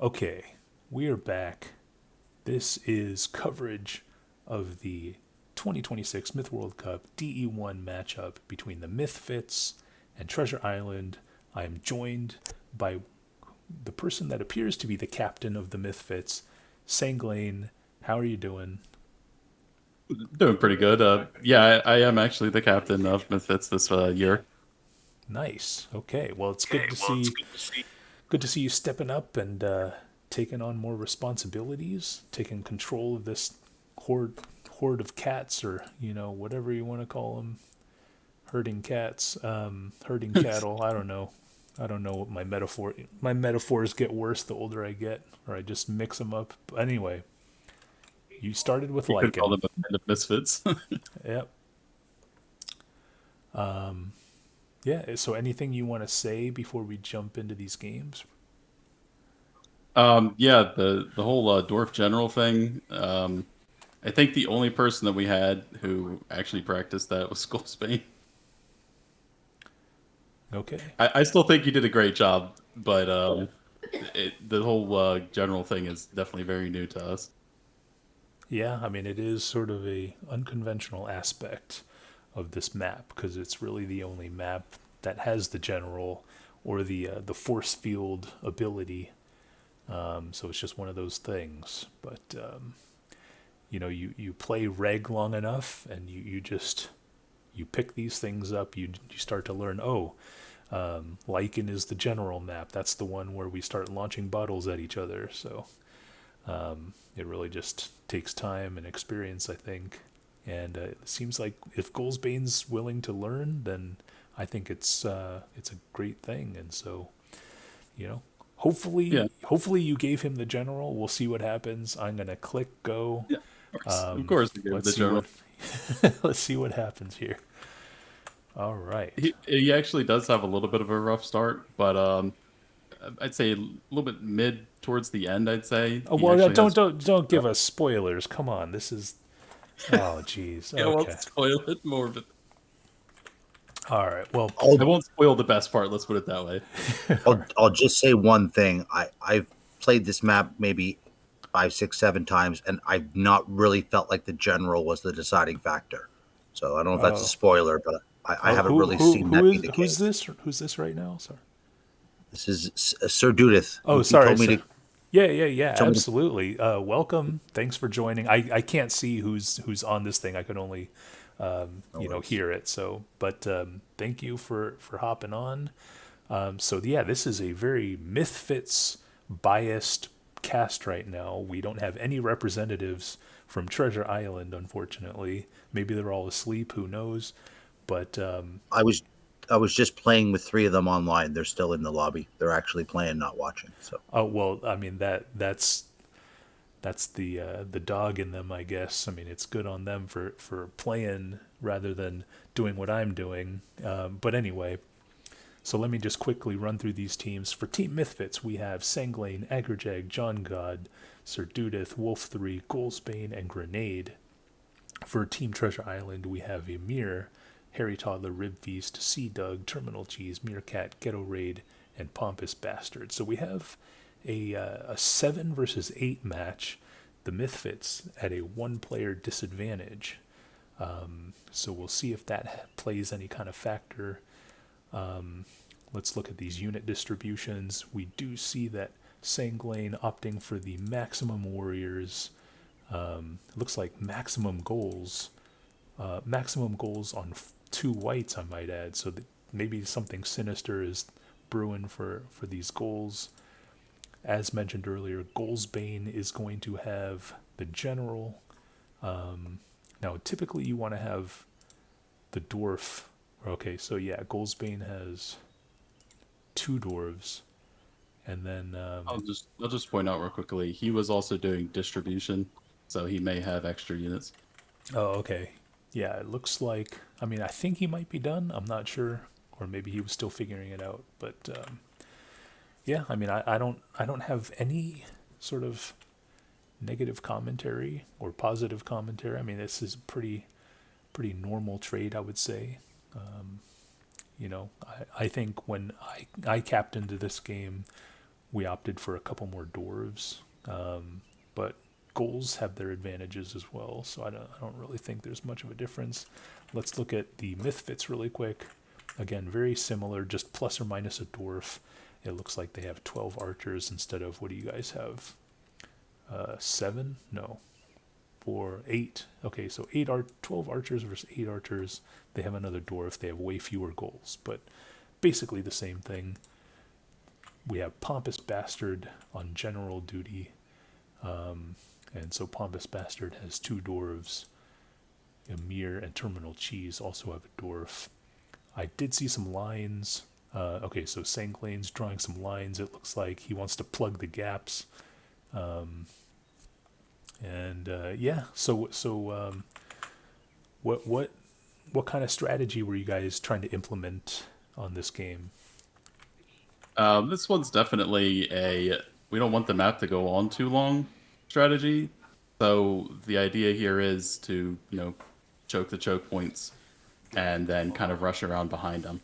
Okay, we are back. This is coverage of the 2026 Myth World Cup DE1 matchup between the MythFits and Treasure Island. I am joined by the person that appears to be the captain of the MythFits, Sanglaine. How are you doing? Doing pretty good. Yeah, I am actually the captain of MythFits this year. Nice. Okay. Well, it's good to see you stepping up and taking on more responsibilities, taking control of this horde horde of cats, or whatever you want to call them, herding cats, herding cattle. I don't know what my metaphors get worse the older I get, or I just mix them up. But anyway, you started with You could call lichen. them a band of misfits. Yep. Yeah. So anything you want to say before we jump into these games? Yeah, the whole dwarf general thing. I think the only person that we had who actually practiced that was Skullsbane. Okay. I still think you did a great job, but the whole general thing is definitely very new to us. Yeah, I mean, it is sort of a unconventional aspect of this map because it's really the only map that has the general or the force field ability. So it's just one of those things. But you play reg long enough, and you just you pick these things up. You start to learn. Oh, Lycan is the general map. That's the one where we start launching bottles at each other. So it really just takes time and experience, I think. And it seems like if Goalsbane's willing to learn, then I think it's a great thing. And so, you know, Yeah, hopefully you gave him the general. We'll see what happens. I'm gonna click go. yeah, of course, we gave Let's the see general. what let's see what happens here. All right. He actually does have a little bit of a rough start, but I'd say a little bit mid towards the end. I'd say Oh he well, actually don't has. don't don't give us spoilers. Come on, this is. Oh geez. I won't Okay. spoil it more, but All right. Well. I I'll won't spoil the best part. Let's put it that way. I'll just say one thing. I've played this map maybe five, six, 7 times, and I've not really felt like the general was the deciding factor. So I don't know if that's a Oh. spoiler, but I Oh, haven't who really who seen who that be is the who's case. this? Who's this right now? Sorry. This is Sir Dudeth. Oh, He sorry, told me sir. to. Yeah, yeah, yeah. Told me to. Absolutely. Welcome. Thanks for joining. I can't see who's on this thing. I can only No worries. hear it. So, but thank you for hopping on. So yeah, this is a very Mythfits biased cast right now. We don't have any representatives from Treasure Island, unfortunately. Maybe they're all asleep. Who knows? But I was I was just playing with 3 of them online. They're still in the lobby. They're actually playing, not watching. So oh well. I mean that's the dog in them, I guess. I mean, it's good on them for playing rather than doing what I'm doing. But anyway, so let me just quickly run through these teams. For Team Mythfits, we have Sanglaine, Agrajag, John God, Sir Dudeth, Wolf3, Goalsbane, and Grenade. For Team Treasure Island, we have Ymir, Harry Toddler, Rib Feast, Sea Doug, Terminal Cheese, Meerkat, Ghetto Raid, and Pompous Bastard. So we have a 7 versus 8 match. The Mythfits at a one player disadvantage. So we'll see if that plays any kind of factor. Let's look at these unit distributions. We do see that Sanglaine opting for the maximum warriors. Looks like maximum goals on 2 whites, I might add. So that maybe something sinister is brewing for these goals. As mentioned earlier, Goalsbane is going to have the general. Now, typically you want to have the dwarf. Okay, so yeah, Goalsbane has 2 dwarves, and then I'll just point out real quickly. He was also doing distribution, so he may have extra units. oh, okay, yeah, it looks like. I mean, I think he might be done. I'm not sure, or maybe he was still figuring it out. But yeah, I mean, I don't have any sort of negative commentary or positive commentary. I mean, this is pretty normal trade, I would say. I think when I captained this game, we opted for a couple more dwarves, but goals have their advantages as well, so I don't really think there's much of a difference. Let's look at the MythFits really quick. Again, very similar, just plus or minus a dwarf. It looks like they have 12 archers instead of, what do you guys have? 7? No. 4, 8. Okay, so 12 archers versus 8 archers. They have another dwarf. They have way fewer goals, but basically the same thing. We have Pompous Bastard on general duty. And so Pompous Bastard has 2 dwarves. Ymir and Terminal Cheese also have a dwarf. I did see some lines. Okay, so Sanglaine's drawing some lines. It looks like he wants to plug the gaps. Yeah, what kind of strategy were you guys trying to implement on this game? This one's definitely a we don't want the map to go on too long strategy. So the idea here is to, choke the choke points and then kind of rush around behind them.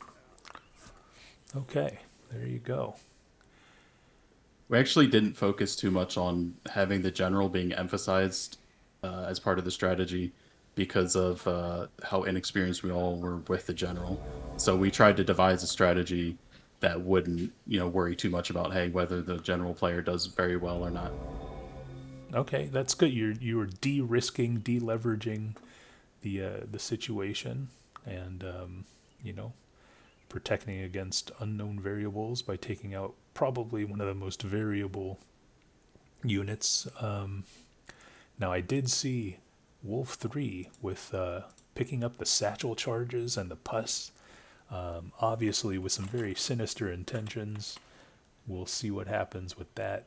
Okay, there you go. We actually didn't focus too much on having the general being emphasized as part of the strategy because of how inexperienced we all were with the general. So we tried to devise a strategy that wouldn't, worry too much about, hey, whether the general player does very well or not. Okay, that's good. You were de-risking, de-leveraging the situation, and protecting against unknown variables by taking out probably one of the most variable units. Now I did see Wolf 3 with picking up the satchel charges and the pus, obviously with some very sinister intentions. We'll see what happens with that.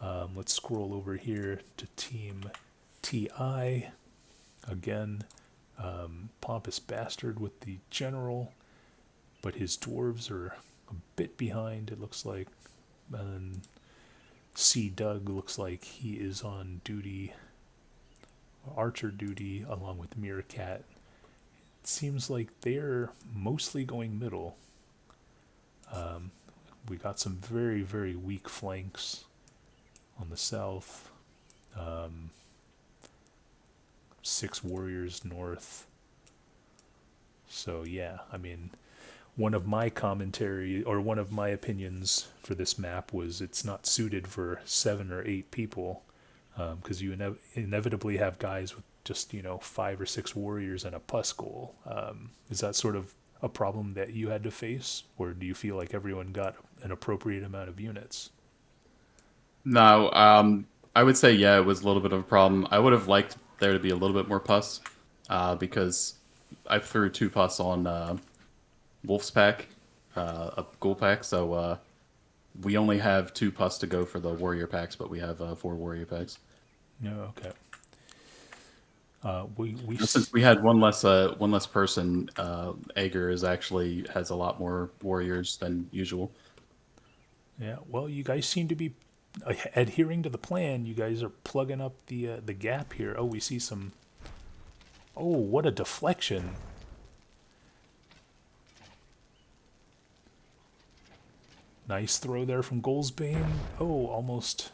Let's scroll over here to Team TI. Again, Pompous Bastard with the general, but his dwarves are a bit behind, it looks like. And C. Doug looks like he is on duty, archer duty, along with Meerkat. It seems like they're mostly going middle. We got some very, very weak flanks on the south. 6 warriors north. So yeah, I mean, one of my commentary or one of my opinions for this map was it's not suited for 7 or 8 people, because you inevitably have guys with just 5 or 6 warriors and a pus goal. Is that sort of a problem that you had to face, or do you feel like everyone got an appropriate amount of units? No, I would say, yeah, it was a little bit of a problem. I would have liked there to be a little bit more pus, because I threw 2 pus on Wolf's pack, a ghoul pack, so we only have 2 pus to go for the warrior packs, but we have 4 warrior packs. No, okay. Since we had one less person, Eyrie has a lot more warriors than usual. Yeah, well, you guys seem to be adhering to the plan. You guys are plugging up the gap here. Oh, we see some. Oh, what a deflection! Nice throw there from Goldsbane. Oh, almost.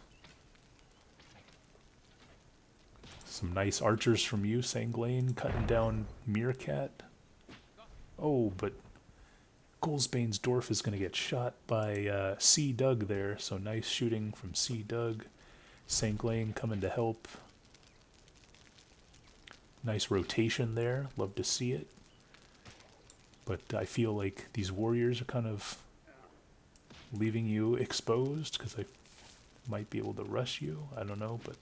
Some nice archers from you, Sanglaine, cutting down Meerkat. Oh, but Goldsbane's dwarf is going to get shot by C. Doug there, so nice shooting from C. Doug. Sanglaine coming to help. Nice rotation there, love to see it. But I feel like these warriors are kind of leaving you exposed, because I might be able to rush you, I don't know, but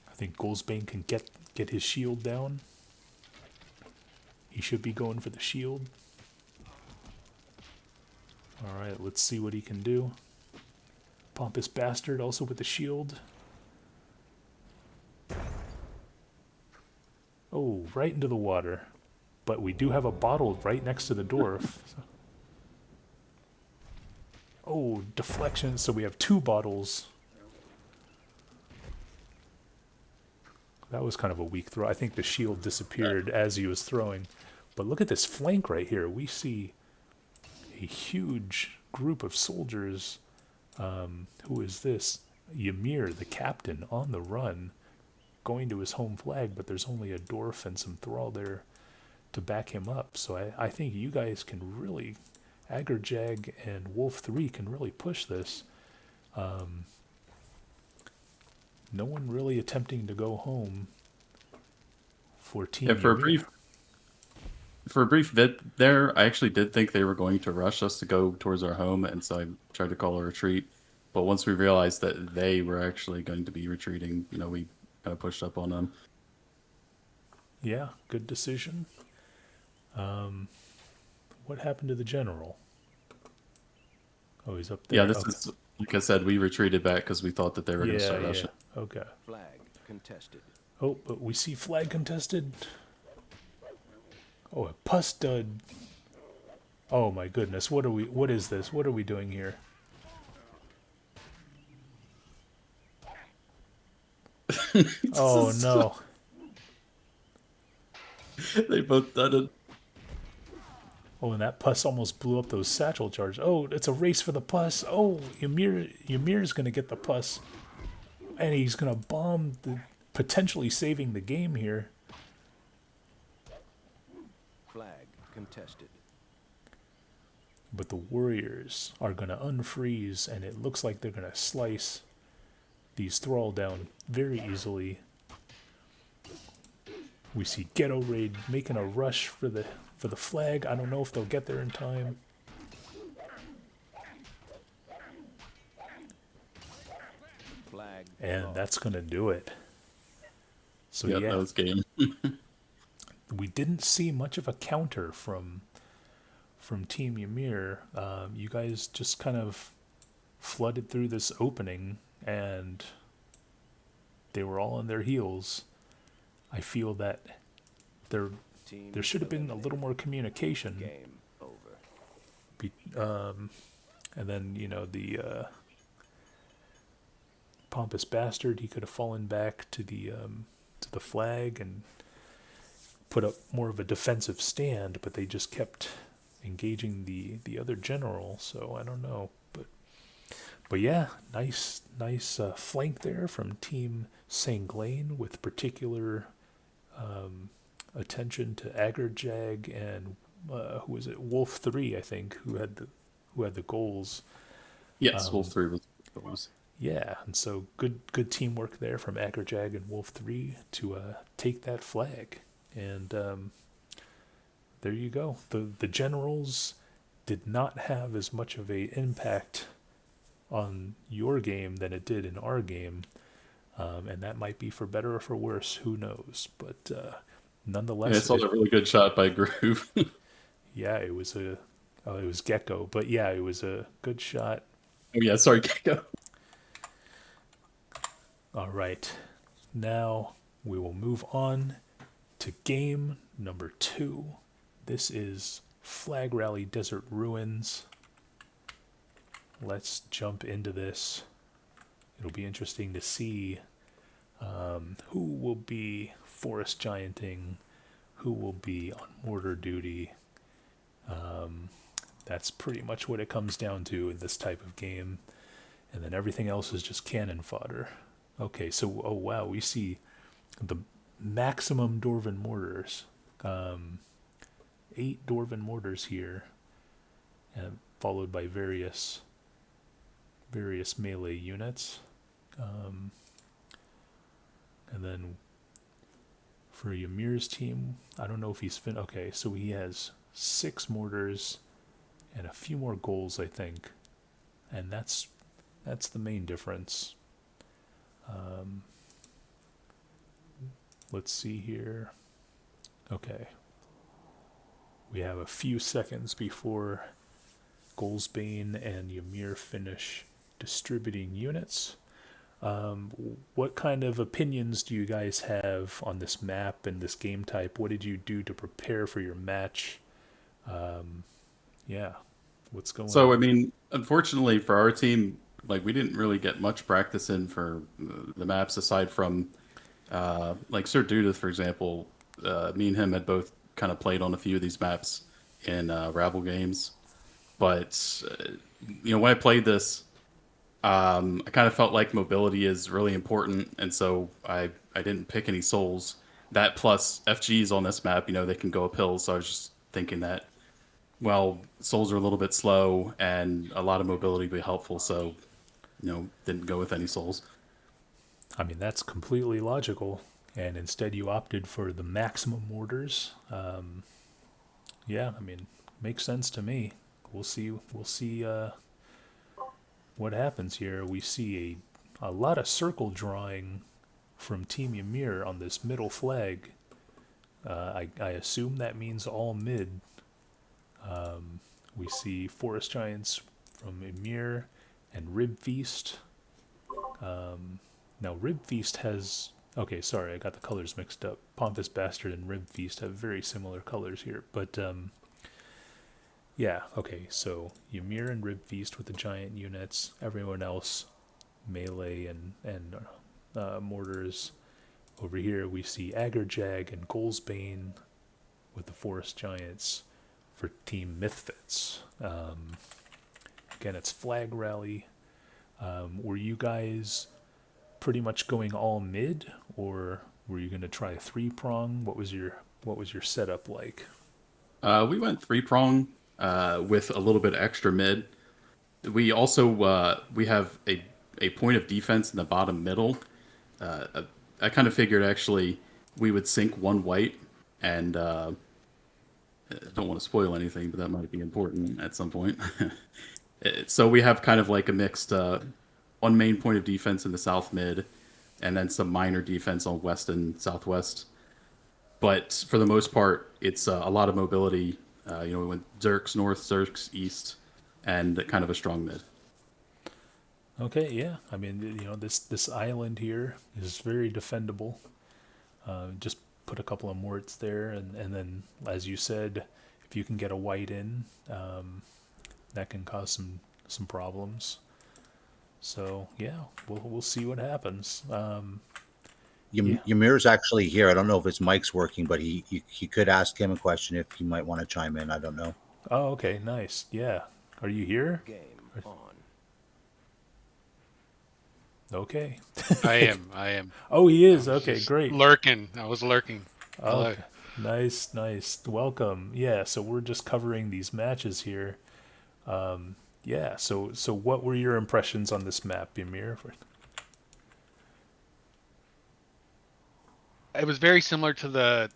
I think Goldsbane can get his shield down. He should be going for the shield. Alright, let's see what he can do. Pompous Bastard also with the shield. Oh, right into the water. But we do have a bottle right next to the dwarf. So. Oh, deflection. So we have 2 bottles. That was kind of a weak throw. I think the shield disappeared as he was throwing. But look at this flank right here. We see a huge group of soldiers. Who is this? Ymir, the captain, on the run, going to his home flag, but there's only a dwarf and some thrall there to back him up. So I think you guys can really, Aggerjag and Wolf 3 can really push this. No one really attempting to go home for Team Yeah, Ymir. for a brief bit there, I actually did think they were going to rush us to go towards our home, and so I tried to call a retreat. But once we realized that they were actually going to be retreating, we kind of pushed up on them. Yeah, good decision. What happened to the general? Oh, he's up there. Yeah, this is, like I said, we retreated back because we thought that they were going to start Yeah. rushing. Okay. Flag contested. Oh, but we see flag contested. Oh, a pus dud. Oh my goodness, what is this? What are we doing here? Oh no. They both done it. Oh, and that pus almost blew up those satchel charges. Oh, it's a race for the pus. Oh, Ymir's gonna get the pus. And he's gonna bomb, potentially saving the game here. Flag contested. But the warriors are gonna unfreeze, and it looks like they're gonna slice these thrall down very easily. We see Ghetto Raid making a rush for the flag. I don't know if they'll get there in time. Flag. And that's gonna do it. So Yeah, yeah, that was game. we didn't see much of a counter from Team Ymir. You guys just kind of flooded through this opening, and they were all on their heels. I feel that there should have been a little more communication. Game over. And then the pompous bastard, he could have fallen back to the flag and put up more of a defensive stand, but they just kept engaging the other general. So I don't know, but yeah, nice flank there from Team Sanglaine, with particular attention to Aggerjag and who was it? Wolf 3, I think, who had the goals. Yes, Wolf 3 was. Yeah, and so good teamwork there from Aggerjag and Wolf 3 to take that flag. And there you go. The generals did not have as much of a impact on your game than it did in our game. And that might be for better or for worse, who knows. But nonetheless, Yeah, I saw a really good shot by Groove. yeah, it was Gecko, but yeah, it was a good shot. Oh yeah, sorry, Gecko. All right, now we will move on to game number 2. This is Flag Rally Desert Ruins. Let's jump into this. It'll be interesting to see who will be forest gianting, who will be on mortar duty. That's pretty much what it comes down to in this type of game. And then everything else is just cannon fodder. Okay, so, oh wow, we see the maximum Dwarven mortars. 8 Dwarven mortars here, and followed by various melee units. And then for Ymir's team, I don't know if he's okay, so he has 6 mortars and a few more goals, I think. And that's the main difference. Let's see here. Okay. We have a few seconds before Goldsbane and Ymir finish distributing units. What kind of opinions do you guys have on this map and this game type? What did you do to prepare for your match? Yeah, what's going on? So, I mean, unfortunately for our team, like, we didn't really get much practice in for the maps aside from, like, Sir Dudeth, for example. Me and him had both kind of played on a few of these maps in Rabble games. But when I played this, I kind of felt like mobility is really important, and so I didn't pick any souls. That plus FGs on this map, they can go up hills. So I was just thinking that, well, souls are a little bit slow, and a lot of mobility would be helpful. So, didn't go with any souls. I mean, that's completely logical. And instead, you opted for the maximum mortars. Yeah, I mean, makes sense to me. We'll see. We'll see what happens here. We see a lot of circle drawing from Team Ymir on this middle flag. I assume that means all mid. We see Forest Giants from Ymir and Rib Feast. Now, Rib Feast has. Okay, sorry, I got the colors mixed up. Pompous Bastard and Rib Feast have very similar colors here. But, yeah, okay, so Ymir and Rib Feast with the giant units. Everyone else, melee and mortars. Over here, we see Agarjag and Goldsbane with the Forest Giants for Team MythFits. Again, it's Flag Rally. Were you guys pretty much going all mid, or were you going to try a 3-prong? What was your setup like? We went 3-prong with a little bit extra mid. We also we have a point of defense in the bottom middle. I kind of figured actually we would sink one white, and I don't want to spoil anything, but that might be important at some point. So we have kind of like a mixed one main point of defense in the south mid, and then some minor defense on west and southwest. But for the most part, it's a lot of mobility. We went Zerks north, Zerks east, and kind of a strong mid. Okay, yeah. I mean, this island here is very defendable. Just put a couple of morts there, and then, as you said, if you can get a white in, that can cause some problems. So yeah, we'll see what happens. Yeah. Ymir's actually here. I don't know if his mic's working, but he could ask him a question if he might want to chime in. I don't know. Oh, okay, nice. Yeah, are you here? Game on. Okay. I am. Oh, he is. I was Okay, just great. Lurking. I was lurking. Hello. Okay. Nice. Welcome. Yeah, so we're just covering these matches here. Yeah, so what were your impressions on this map, Ymir? It was very similar to the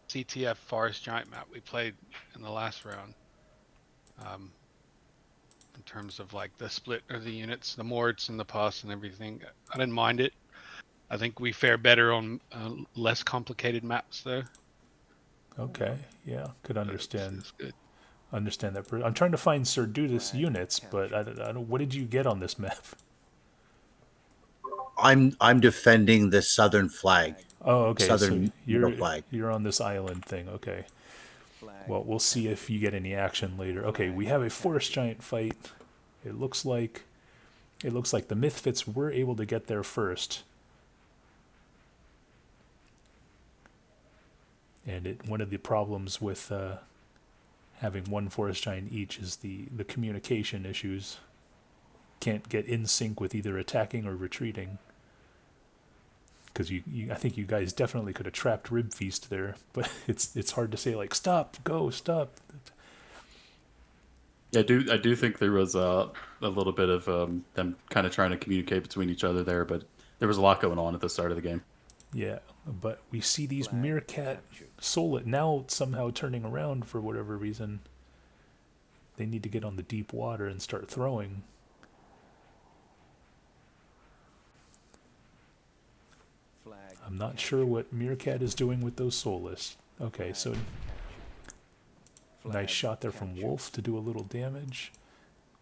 CTF Forest Giant map we played in the last round. In terms of like the split of the units, the morts and the pus and everything, I didn't mind it. I think we fare better on less complicated maps, though. Okay, yeah, could understand. It's good. Understand that. I'm trying to find Sir Dudeth's units, but I don't. What did you get on this map? I'm defending the southern flag. Oh, okay. Southern So you're middle flag. you're on this island thing. Okay. Flag. Well, we'll see if you get any action later. Okay, we have a forest giant fight. It looks like the MythFits were able to get there first. And one of the problems with having one forest giant each is the communication issues. Can't get in sync with either attacking or retreating. Because I think you guys definitely could have trapped Rib Feast there, but it's hard to say like stop, go, stop. Yeah, I do think there was a little bit of them kind of trying to communicate between each other there, but there was a lot going on at the start of the game. Yeah, but we see these Flag meerkat captured. Solit now somehow turning around for whatever reason. They need to get on the deep water and start throwing. Flag I'm not sure what Meerkat is doing with those soulless. Okay, so Flag nice shot there from captured. Wolf to do a little damage.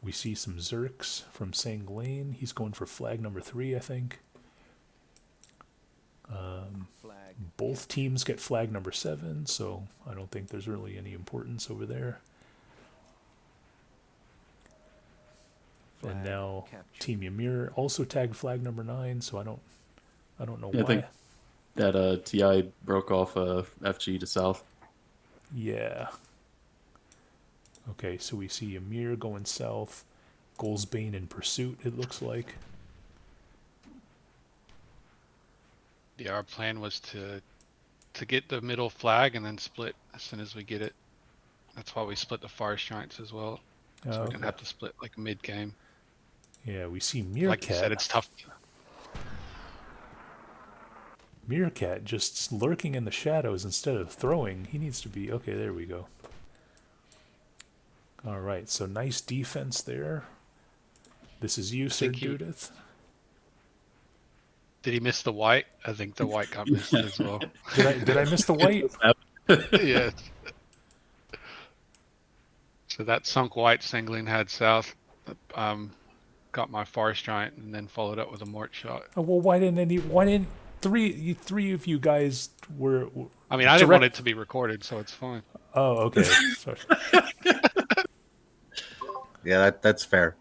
We see some Zerks from Sanglaine. He's going for flag number 3, I think. Flag Both teams get flag number 7, so I don't think there's really any importance over there. And Flag now captured. Team Ymir also tagged flag number 9, so I don't know Yeah, I why. think that TI broke off FG to south. Yeah. Okay, so we see Ymir going south. Goldsbane in pursuit, it looks like. Yeah, our plan was to get the middle flag and then split as soon as we get it. That's why we split the Forest Giants as well, so we didn't Okay. have to split like mid-game. Yeah, we see Like you said, Meerkat. it's tough. Meerkat just lurking in the shadows instead of throwing. He needs to be... Okay, there we go. All right, so nice defense there. This is you, Sir think he- Dudeth. Did he miss the white? I think the white got missed as well. Did I miss the white? Yeah. So that sunk white Sanglaine had south. Got my Forest Giant and then followed up with a Mort shot. Oh, well, why didn't three of you guys were I mean, I didn't want it to be recorded, so it's fine. Oh, okay. Sorry. Yeah, that's fair.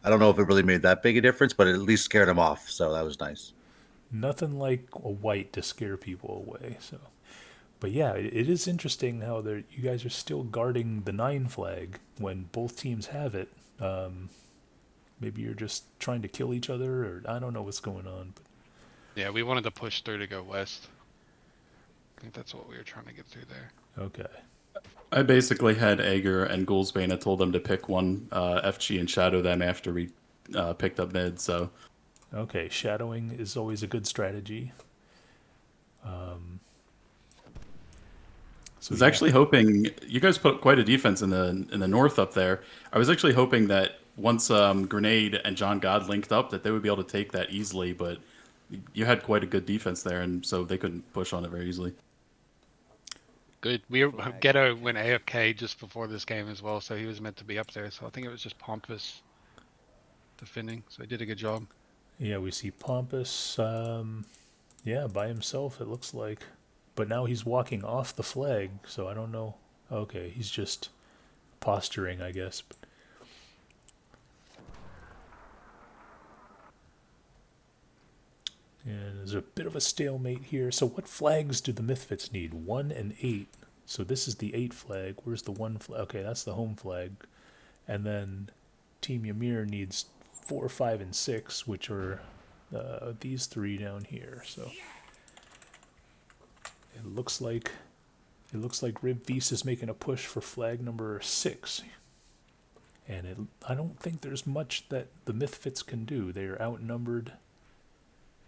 I don't know if it really made that big a difference, but it at least scared him off, so that was nice. Nothing like a white to scare people away. So, but yeah, it is interesting how you guys are still guarding the 9 flag when both teams have it. Maybe you're just trying to kill each other, or I don't know what's going on. But Yeah, we wanted to push through to go west. I think that's what we were trying to get through there. okay. I basically had Aegir and Goulsbane. I told them to pick one FG and shadow them after we picked up mid. So Okay, shadowing is always a good strategy. I was actually hoping you guys put quite a defense in the north up there. I was actually hoping that once Grenade and John God linked up, that they would be able to take that easily. But you had quite a good defense there, and so they couldn't push on it very easily. Good. Ghetto went AFK just before this game as well, so he was meant to be up there. So I think it was just Pompous defending. So he did a good job. Yeah, we see Pompous, yeah, by himself, it looks like. But now he's walking off the flag, so I don't know. Okay, he's just posturing, I guess. And there's a bit of a stalemate here. So what flags do the MythFits need? 1 and 8. So this is the 8 flag. Where's the 1 flag? Okay, that's the home flag. And then Team Ymir needs 4, 5, and 6, which are these 3 down here. So it looks like Rib Feast is making a push for flag number 6. And I don't think there's much that the MythFits can do. They are outnumbered,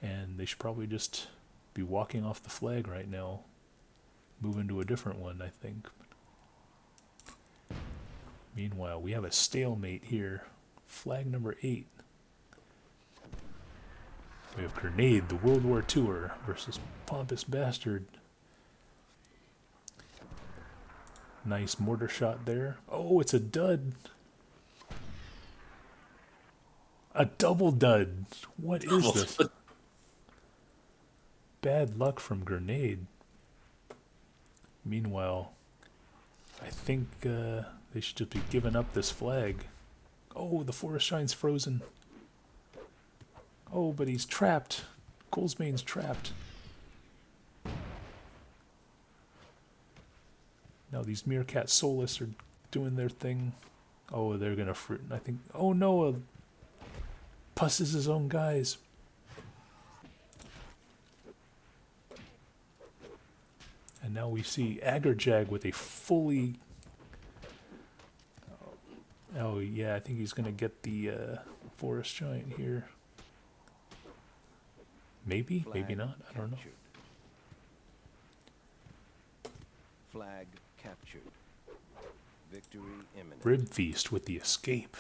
and they should probably just be walking off the flag right now. Move into a different one, I think. Meanwhile, we have a stalemate here. Flag number 8. We have Grenade, the World War Tour, versus Pompous Bastard. Nice mortar shot there. Oh, it's a dud. A double dud. What is this? Bad luck from Grenade. Meanwhile, I think they should just be giving up this flag. Oh, the Forest Giant's frozen. Oh, but he's trapped. Goulsbane's trapped. Now these Meerkat Soulless are doing their thing. Oh, they're gonna fruit. I think. Oh no, Puss is his own guys. And now we see Agarjag with a fully... Oh yeah, I think he's gonna get the Forest Giant here. Maybe, maybe not, I don't know. Flag captured. Victory imminent. Rib Feast with the escape.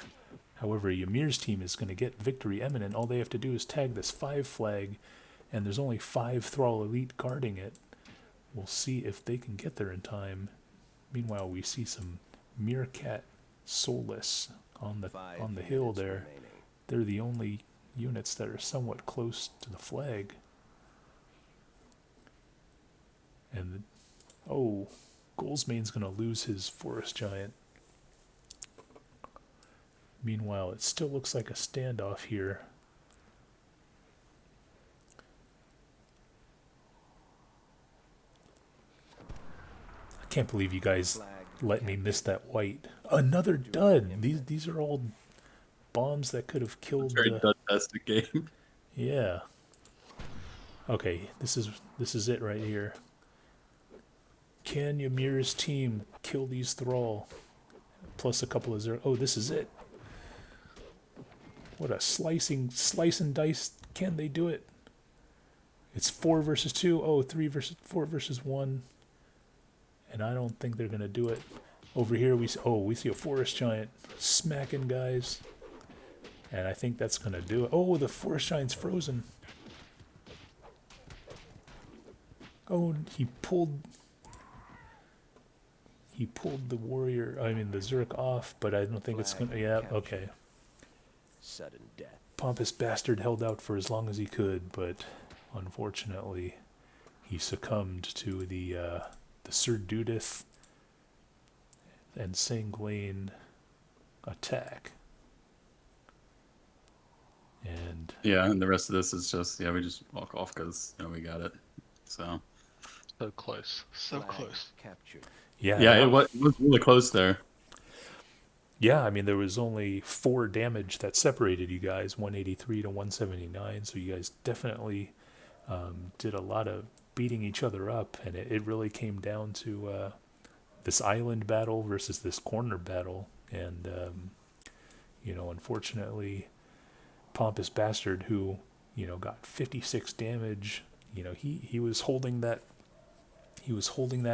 However, Ymir's team is going to get victory imminent. All they have to do is tag this 5 flag, and there's only 5 Thrall Elite guarding it. We'll see if they can get there in time. Meanwhile, we see some Meerkat Soulless on the hill there. Remaining. They're the only units that are somewhat close to the flag. And oh, Goulsbane's going to lose his Forest Giant. Meanwhile, it still looks like a standoff here. I can't believe you guys let me miss that white. Another dud. These are all bombs that could have killed Very the. dud-tastic game. Yeah. Okay, this is it right here. Can Ymir's team kill these thrall? Plus a couple of zero. Oh, this is it. What a slice and dice. Can they do it? It's 4 versus 2. Oh, 3 versus 4 versus 1. And I don't think they're gonna do it. Over here we see a forest giant smacking guys. And I think that's gonna do it. Oh, the forest giant's frozen. Oh, he pulled the warrior, I mean the Zerk off, but I don't think it's gonna. Yeah, okay. Sudden death. Pompous bastard held out for as long as he could, but unfortunately, he succumbed to the Sir Dudeth and Sanglaine attack. And Yeah, and the rest of this is just we just walk off because we got it. So So close. So Flag close. captured. yeah, it was really close there. Yeah, I mean there was only 4 damage that separated you guys, 183 to 179. So you guys definitely did a lot of beating each other up, and it really came down to this island battle versus this corner battle. And unfortunately, Pompous Bastard, who got 56 damage, he was holding that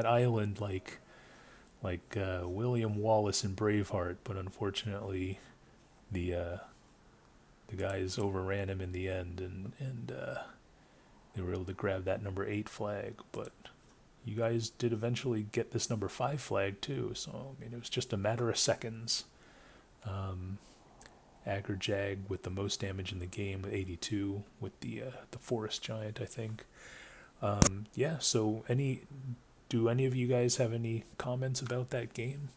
island like William Wallace in Braveheart, but unfortunately the guys overran him in the end, and they were able to grab that number 8 flag. But you guys did eventually get this number 5 flag too, so I mean it was just a matter of seconds. Aggro-Jag with the most damage in the game with 82 with the forest giant, I think. Yeah, so do any of you guys have any comments about that game?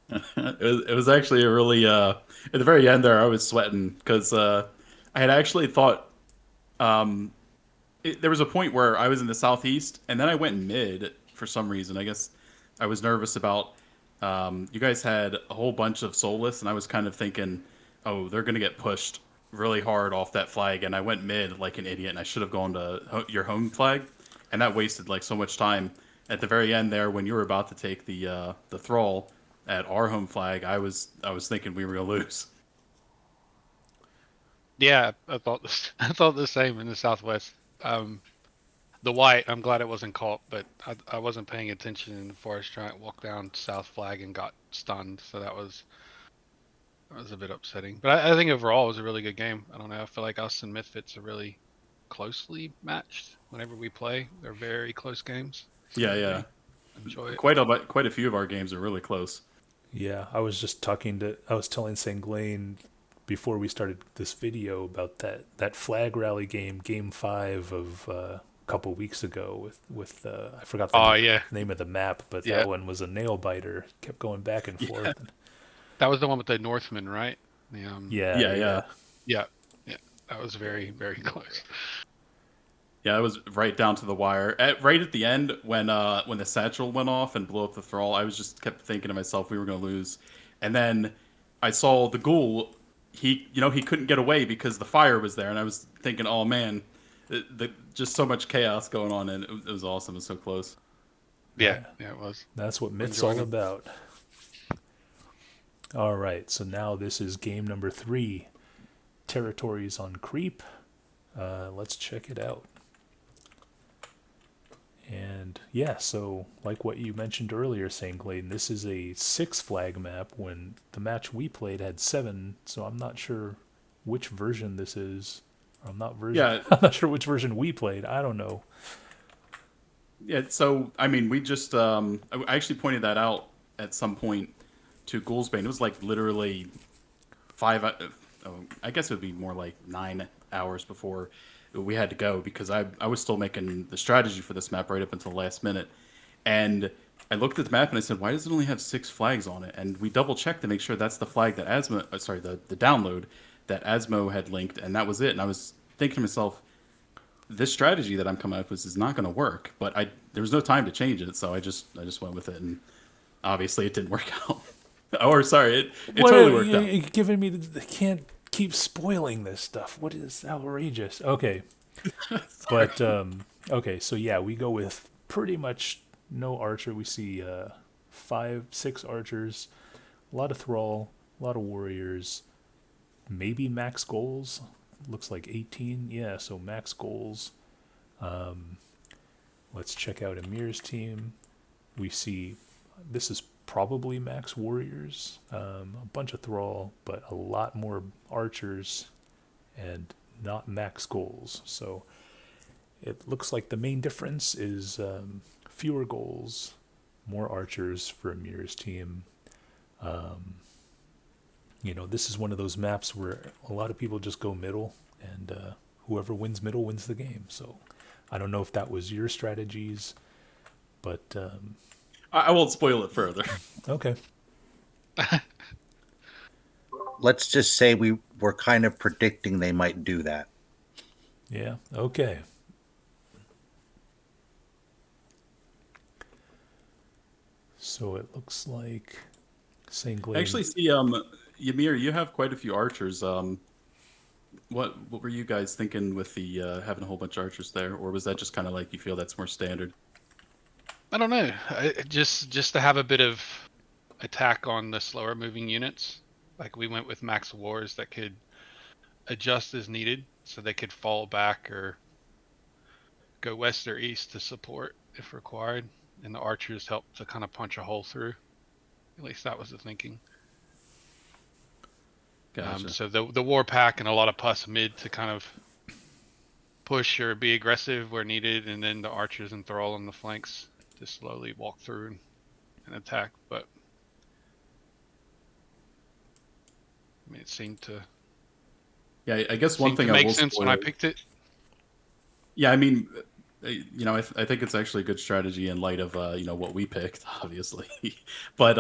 It was actually a really at the very end there I was sweating because I had actually thought there was a point where I was in the southeast and then I went mid for some reason. I guess I was nervous about you guys had a whole bunch of soulless and I was kind of thinking, oh, they're gonna get pushed really hard off that flag, and I went mid like an idiot and I should have gone to your home flag, and that wasted like so much time. At the very end there when you were about to take the thrall at our home flag, I was thinking we were gonna lose. Yeah, I thought this. I thought the same in the Southwest. The white, I'm glad it wasn't caught, but I wasn't paying attention, and the forest giant walked down South Flag and got stunned. So that was a bit upsetting. But I think overall it was a really good game. I don't know. I feel like us and MythFits are really closely matched whenever we play. They're very close games. So Yeah. enjoy it. Quite a few of our games are really close. Yeah, I was telling Sanglaine before we started this video about that flag rally game 5 of a couple weeks ago with I forgot the name of the map, but that one was a nail biter. Kept going back and forth. That was the one with the Northmen, right? The, Yeah. yeah. That was very, very close. Yeah, it was right down to the wire. Right at the end, when the satchel went off and blew up the thrall, I was just kept thinking to myself we were going to lose. And then I saw the ghoul. He couldn't get away because the fire was there, and I was thinking, oh man, just so much chaos going on, and it was awesome. It was so close. Yeah, it was. That's what Myth's all about. All right, so now this is game number 3, Territories on Creep. Let's check it out. And yeah, so like what you mentioned earlier, Sanglaine, this is a 6 flag map when the match we played had 7, so I'm not sure which version this is. I'm not sure which version we played. I don't know. Yeah, so I mean, we just I actually pointed that out at some point to Ghoulsbane. It was like literally 5 I guess it would be more like 9 hours before we had to go, because I was still making the strategy for this map right up until the last minute. And I looked at the map and I said, why does it only have 6 flags on it? And we double checked to make sure that's the flag that the download that Asmo had linked, and that was it. And I was thinking to myself, this strategy that I'm coming up with is not going to work. But there was no time to change it, so I just went with it, and obviously it didn't work out. Or sorry, it What totally are worked out. you giving me? Can't keep spoiling this stuff. What is outrageous? Okay, Sorry. but okay, so yeah, we go with pretty much no archer. We see 5, 6 archers, a lot of thrall, a lot of warriors, maybe max goals. Looks like 18. Yeah, so max goals. Let's check out Ymir's team. We see this is probably max warriors, a bunch of thrall, but a lot more archers and not max goals. So it looks like the main difference is fewer goals, more archers for Ymir's team. This is one of those maps where a lot of people just go middle, and whoever wins middle wins the game. So I don't know if that was your strategies, but I won't spoil it further. okay. Let's just say we were kind of predicting they might do that. Yeah, okay. So it looks like Sanglaine. Actually, see, Ymir, you have quite a few archers. What were you guys thinking with the having a whole bunch of archers there, or was that just kind of like you feel that's more standard? I don't know. Just to have a bit of attack on the slower moving units. Like we went with max wars that could adjust as needed, so they could fall back or go west or east to support if required, and the archers help to kind of punch a hole through. At least that was the thinking. Gotcha. So the war pack and a lot of pus mid to kind of push or be aggressive where needed, and then the archers and thrall on the flanks to slowly walk through and attack. But I mean, it seemed to Yeah, I guess one thing I make will sense spoil. when I picked it. Yeah, I mean, I think it's actually a good strategy in light of what we picked, obviously. But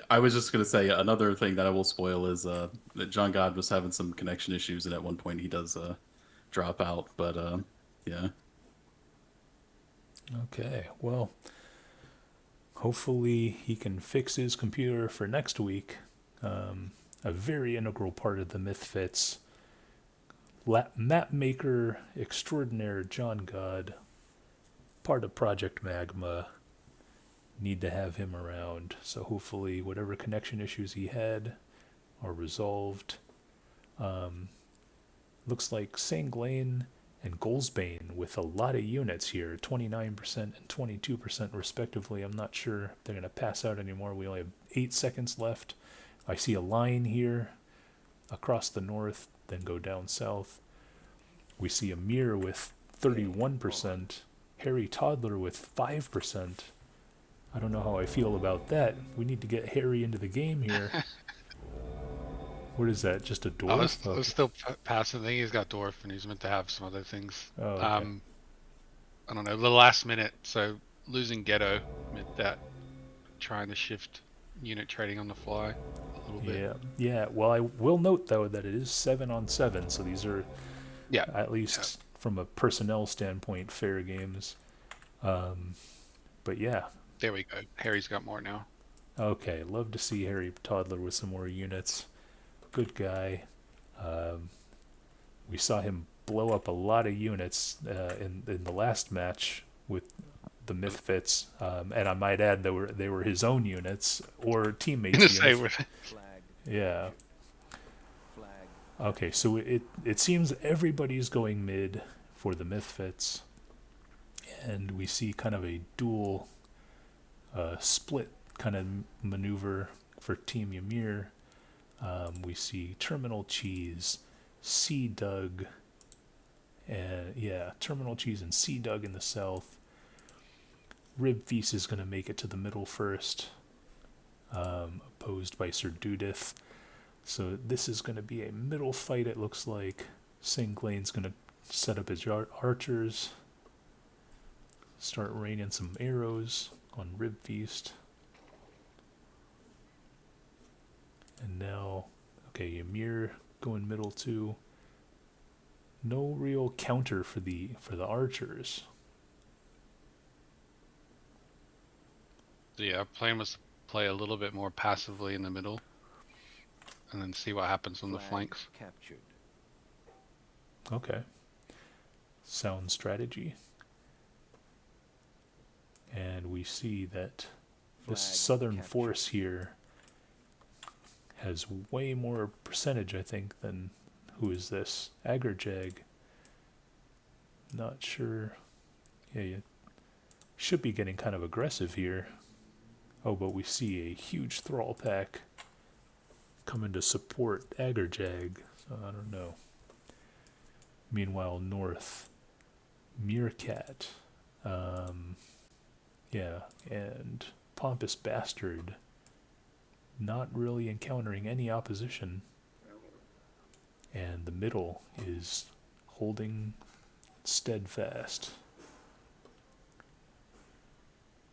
I was just gonna say another thing that I will spoil is that John God was having some connection issues, and at one point he does drop out. But yeah, Okay, well, hopefully he can fix his computer for next week. A very integral part of the MythFits. Map maker extraordinaire John God, part of Project Magma. Need to have him around. So hopefully, whatever connection issues he had are resolved. Looks like Sanglaine and Goldsbane with a lot of units here, 29% and 22% respectively. I'm not sure if they're going to pass out anymore. We only have 8 seconds left. I see a line here across the north, then go down south. We see Ymir with 31%, Harry Toddler with 5%. I don't know how I feel about that. We need to get Harry into the game here. What is that? Just a I was, dwarf? I was still passing. I think he's got dwarf, and he's meant to have some other things. Oh, okay. I don't know. The last minute, so losing ghetto meant that trying to shift unit trading on the fly a little bit. Yeah, yeah. Well, I will note though that it is 7-on-7, so these are Yeah, at least from a personnel standpoint fair games. But yeah, there we go. Harry's got more now. okay. Love to see Harry Toddler with some more units. Good guy. We saw him blow up a lot of units in the last match with the MythFits, and I might add they were his own units or teammates' Gonna say units. Flag. Yeah. Flag. Okay, so it seems everybody's going mid for the MythFits, and we see kind of a dual split kind of maneuver for Team Ymir. We see Terminal Cheese, Sea Dug, and yeah, Terminal Cheese and Sea Dug in the south. Rib Feast is going to make it to the middle first, opposed by Sir Dudeth. So this is going to be a middle fight, it looks like. Sanglaine's going to set up his archers, start raining some arrows on Rib Feast. And now, okay, Ymir going middle too. no real counter for the archers. So yeah, our plan was to play a little bit more passively in the middle, and then see what happens on the Flag flanks. captured. Okay. Sound strategy. And we see that this Flag southern captured. force here has way more percentage, I think, than who is this? Agrajag. Not sure. Yeah, you should be getting kind of aggressive here. Oh, but we see a huge thrall pack coming to support Agrajag. So I don't know. Meanwhile, north, Meerkat. Yeah, and Pompous Bastard not really encountering any opposition. And the middle is holding steadfast.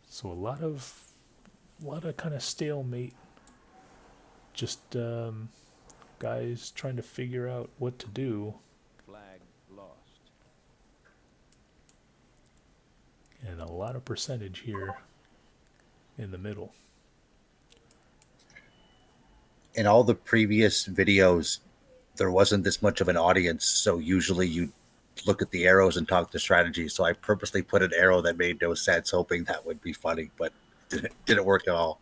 So a lot of kind of stalemate. Just guys trying to figure out what to do. Flag lost. And a lot of percentage here in the middle. In all the previous videos, there wasn't this much of an audience, so usually you look at the arrows and talk to strategy. So I purposely put an arrow that made no sense, hoping that would be funny, but didn't work at all.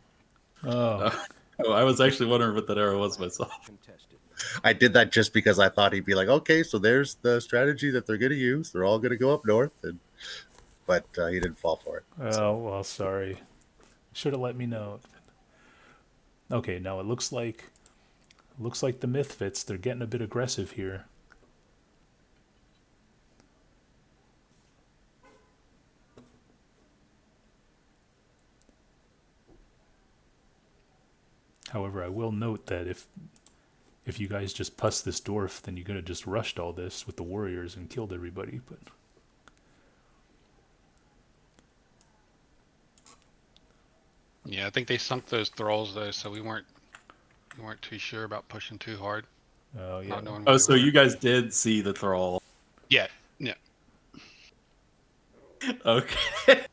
Oh, Oh, I was actually wondering what that arrow was myself. Contested. I did that just because I thought he'd be like, okay, so there's the strategy that they're going to use. They're all going to go up north, but he didn't fall for it. oh well, sorry. Should have let me know. Okay, now it looks like the MythFits, they're getting a bit aggressive here. However, I will note that if you guys just puss this dwarf, then you could have just rushed all this with the warriors and killed everybody, but Yeah, I think they sunk those thralls though, so we weren't too sure about pushing too hard. oh yeah. Not knowing Oh, where so they were. you guys did see the thrall. Yeah. Okay.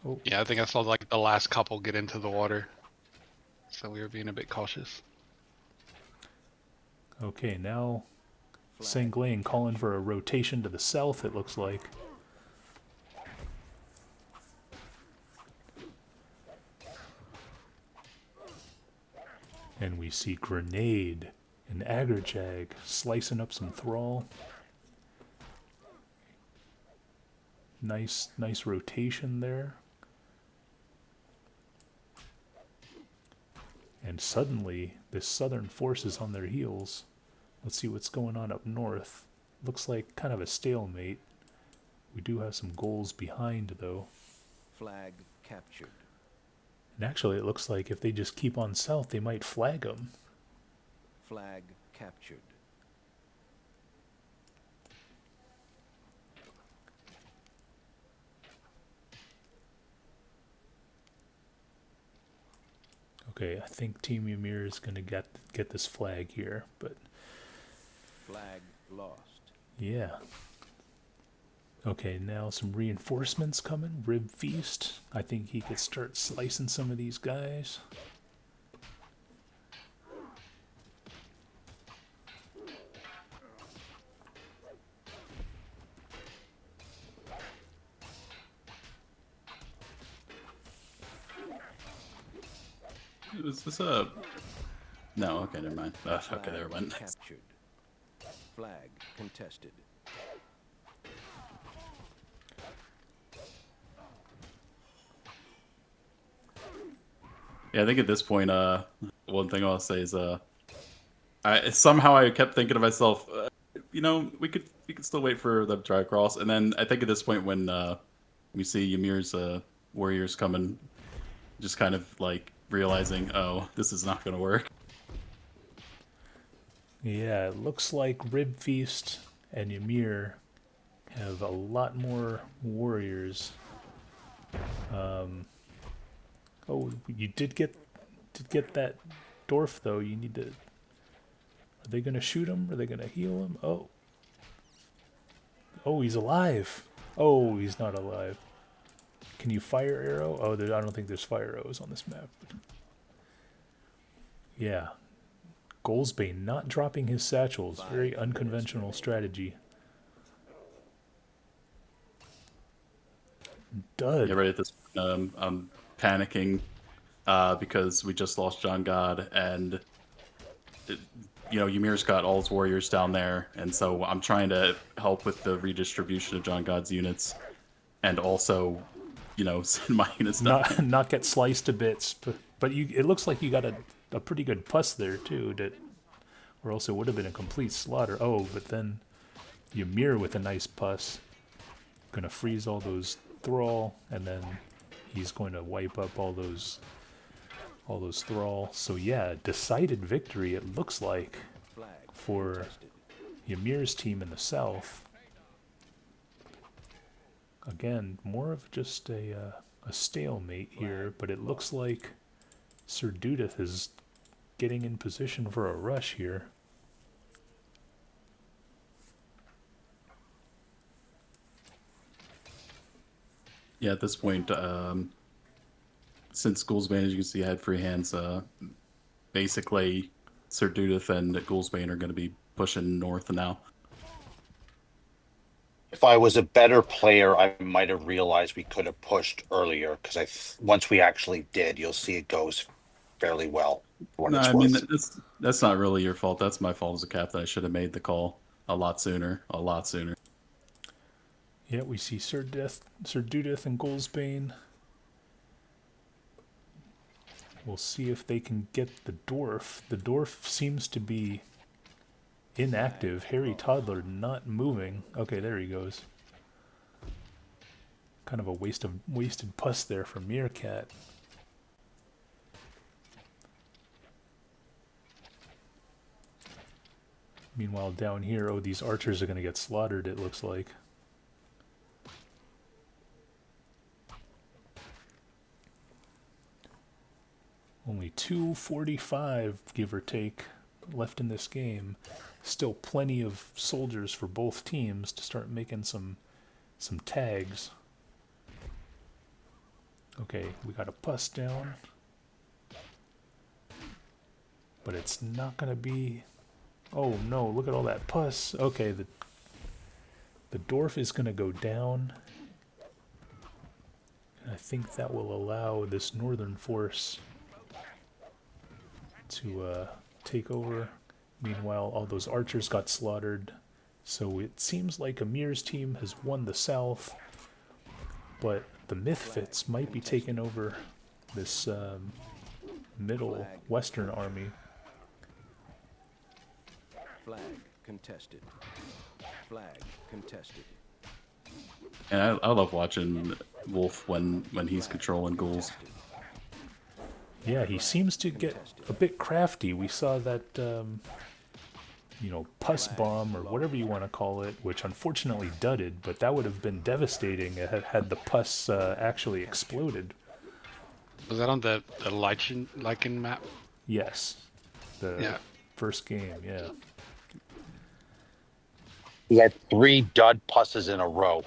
Oh, Yeah, I think I saw like the last couple get into the water. So we were being a bit cautious. okay, now Flag Sanglaine calling for a rotation to the south, it looks like. And we see Grenade and Agrajag slicing up some thrall. Nice rotation there. And suddenly, this southern force is on their heels. Let's see what's going on up north. Looks like kind of a stalemate. We do have some goals behind, though. Flag captured. And actually, it looks like if they just keep on south, they might flag them. Flag captured. Okay, I think Team Ymir is going to get this flag here, but Flag lost. yeah. Okay, now some reinforcements coming. Rib Feast. I think he could start slicing some of these guys. Is this a... No, okay, never mind. Okay, there it went. Captured. Flag contested. Yeah, I think at this point, one thing I'll say is, somehow I kept thinking to myself, we could still wait for them to try across, and then I think at this point when we see Ymir's warriors coming, just kind of like realizing, oh, this is not going to work. Yeah, it looks like Rib Feast and Ymir have a lot more warriors. Oh, you did get that dwarf, though. You need to... Are they going to shoot him? Are they going to heal him? Oh. Oh, he's alive. Oh, he's not alive. Can you fire arrow? Oh, I don't think there's fire arrows on this map. Yeah. Goldsbane not dropping his satchels. Very unconventional strategy. Dud. Yeah, right at this point, I'm panicking because we just lost John God, and Ymir's got all his warriors down there, and so I'm trying to help with the redistribution of John God's units, and also, send my units down. Not get sliced to bits, but it looks like you got a pretty good puss there too, or else it would have been a complete slaughter. Oh, but then Ymir with a nice puss, gonna freeze all those thrall, and then he's going to wipe up all those thrall. So yeah, decided victory it looks like for Ymir's team in the south. Again, more of just a stalemate here, but it looks like Sir Dudeth is getting in position for a rush here. Yeah, at this point, since Gouldsbane, as you can see, had free hands, basically Sir Dudeth and Gouldsbane are going to be pushing north now. If I was a better player, I might have realized we could have pushed earlier, because once we actually did, you'll see it goes fairly well. No, I mean, that's not really your fault. That's my fault as a captain. I should have made the call a lot sooner. A lot sooner. Yeah, we see Sir Dudeth and Gouldsbane. We'll see if they can get the dwarf. The dwarf seems to be inactive. Hairy Toddler not moving. Okay, there he goes. Kind of a wasted pus there for Meerkat. Meanwhile, down here, oh, these archers are going to get slaughtered, it looks like. Only 245, give or take, left in this game. Still plenty of soldiers for both teams to start making some tags. Okay, we got a pus down. But it's not going to be... Oh no, look at all that pus. Okay, the dwarf is going to go down. I think that will allow this northern force to take over. Meanwhile, all those archers got slaughtered. So it seems like Ymir's team has won the south, but the MythFits might be taking over this middle western army. Flag contested. Flag contested. And I love watching Wolf when he's controlling ghouls. Yeah, he seems to get a bit crafty. We saw that, pus bomb, or whatever you want to call it, which unfortunately dudded, but that would have been devastating had the pus actually exploded. Was that on the Lichen map? Yes. The first game, yeah. He had 3 dud pusses in a row,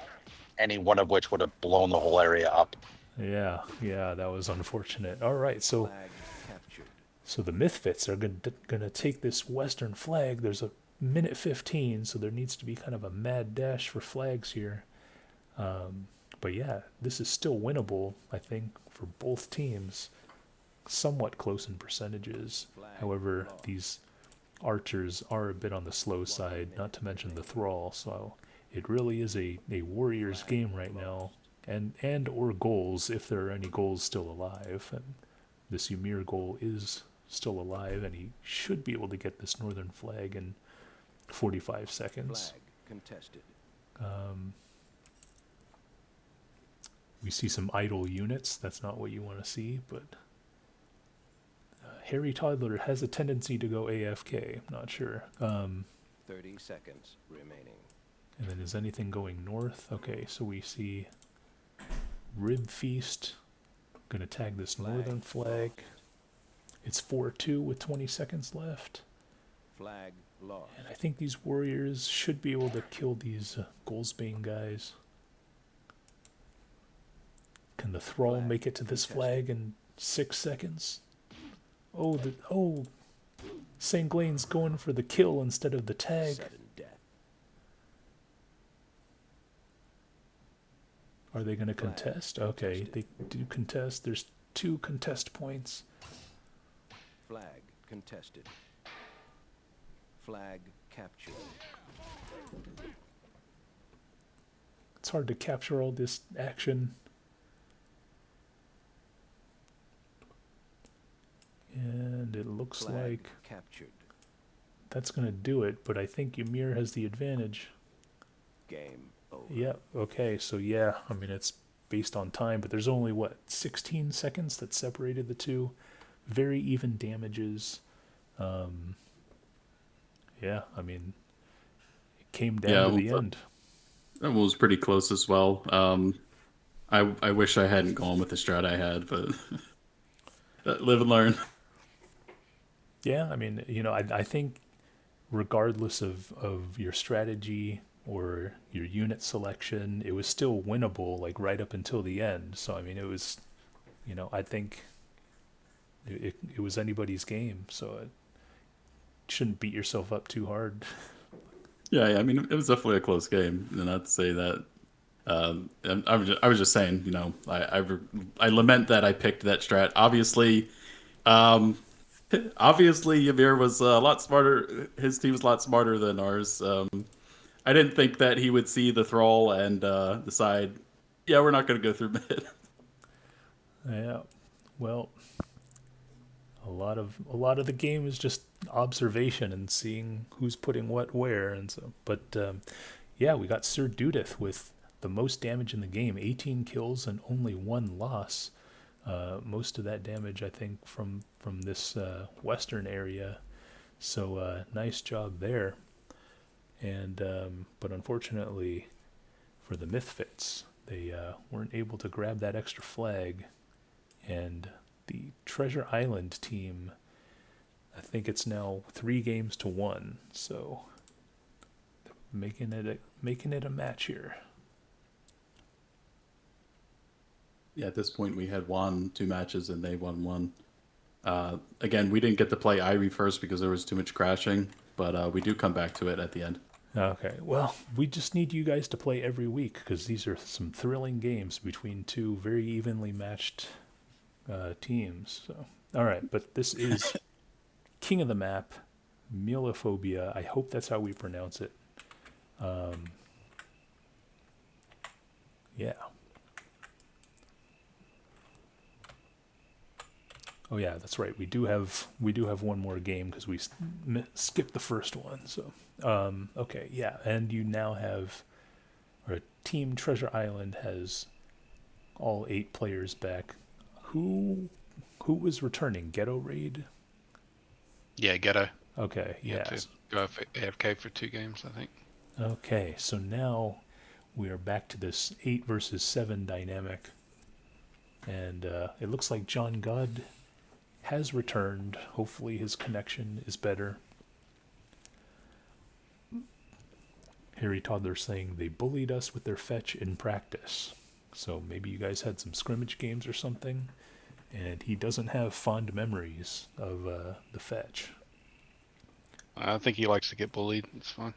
any one of which would have blown the whole area up. Yeah, that was unfortunate. All right, so the MythFits are gonna take this western flag. There's a minute 15, so there needs to be kind of a mad dash for flags here. But yeah, this is still winnable, I think, for both teams. Somewhat close in percentages. However, these archers are a bit on the slow side, not to mention the thrall, so it really is a warrior's game right now, and or goals, if there are any goals still alive. And this Ymir goal is still alive, and he should be able to get this northern flag in 45 seconds. Flag contested. We see some idle units. That's not what you want to see, but Hairy Toddler has a tendency to go AFK. I'm not sure. 30 seconds remaining. And then is anything going north? Okay, so we see Rib Feast. Gonna tag this northern flag. It's 4-2 with 20 seconds left. Flag lost. And I think these warriors should be able to kill these Goldsbane guys. Can the thrall Flag make it to this contested. flag in 6 seconds? Sanglaine's going for the kill instead of the tag. Sudden death. Are they going to Flag contest? Okay, contested. they do contest. There's 2 contest points. Flag contested. Flag captured. It's hard to capture all this action. And it looks Flag like captured. that's going to do it, but I think Ymir has the advantage. Game over. Yeah, okay, so yeah, I mean, it's based on time, but there's only, 16 seconds that separated the two. Very even damages. Yeah, I mean, it came down to the end. That one was pretty close as well. I wish I hadn't gone with the strat I had, but live and learn. Yeah, I mean, I think regardless of your strategy or your unit selection, it was still winnable, like right up until the end. So, I mean, it was, I think it was anybody's game. So it shouldn't beat yourself up too hard. Yeah, I mean, it was definitely a close game, and not to say that. I was just saying, I lament that I picked that strat. Obviously, Ymir was a lot smarter. His team was a lot smarter than ours. I didn't think that he would see the thrall and decide, yeah, we're not going to go through mid. Yeah, well, a lot of the game is just observation and seeing who's putting what where, and so. But yeah, we got Sir Dudeth with the most damage in the game, 18 kills and only 1 loss. Most of that damage, I think, from this western area. So nice job there. And but unfortunately for the MythFits, they weren't able to grab that extra flag, and the Treasure Island team, I think it's now 3-1, so making it a match here. Yeah, at this point we had won 2 matches and they won 1. Again, we didn't get to play Eyrie first because there was too much crashing, but we do come back to it at the end. Okay, well, we just need you guys to play every week because these are some thrilling games between 2 very evenly matched teams. So, all right, but this is King of the Map, Mjilphobia. I hope that's how we pronounce it. Yeah. Oh yeah, that's right. We do have one more game because we skipped the first one. So okay, yeah, and you now have, or Team Treasure Island has all 8 players back. Who was returning? Ghetto Raid? Yeah, Ghetto. Okay, You had yeah. to go AFK for 2 games, I think. Okay, so now we are back to this 8 versus 7 dynamic. And it looks like John God has returned. Hopefully his connection is better. Harry Toddler saying they bullied us with their fetch in practice. So maybe you guys had some scrimmage games or something, and he doesn't have fond memories of the fetch. I think he likes to get bullied. It's fine.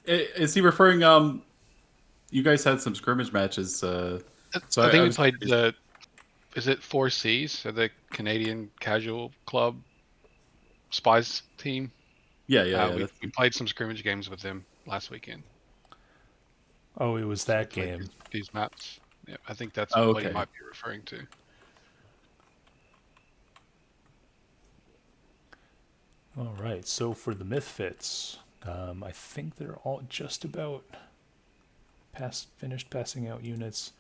Is he referring? You guys had some scrimmage matches. So I think we played the. Is it 4Cs? So the Canadian Casual Club Spies team. Yeah. We played some scrimmage games with them last weekend. Oh, it was that game. These maps. Yeah, I think that's Oh, what he okay. might be referring to. All right, so for the MythFits, I think they're all just about finished passing out units.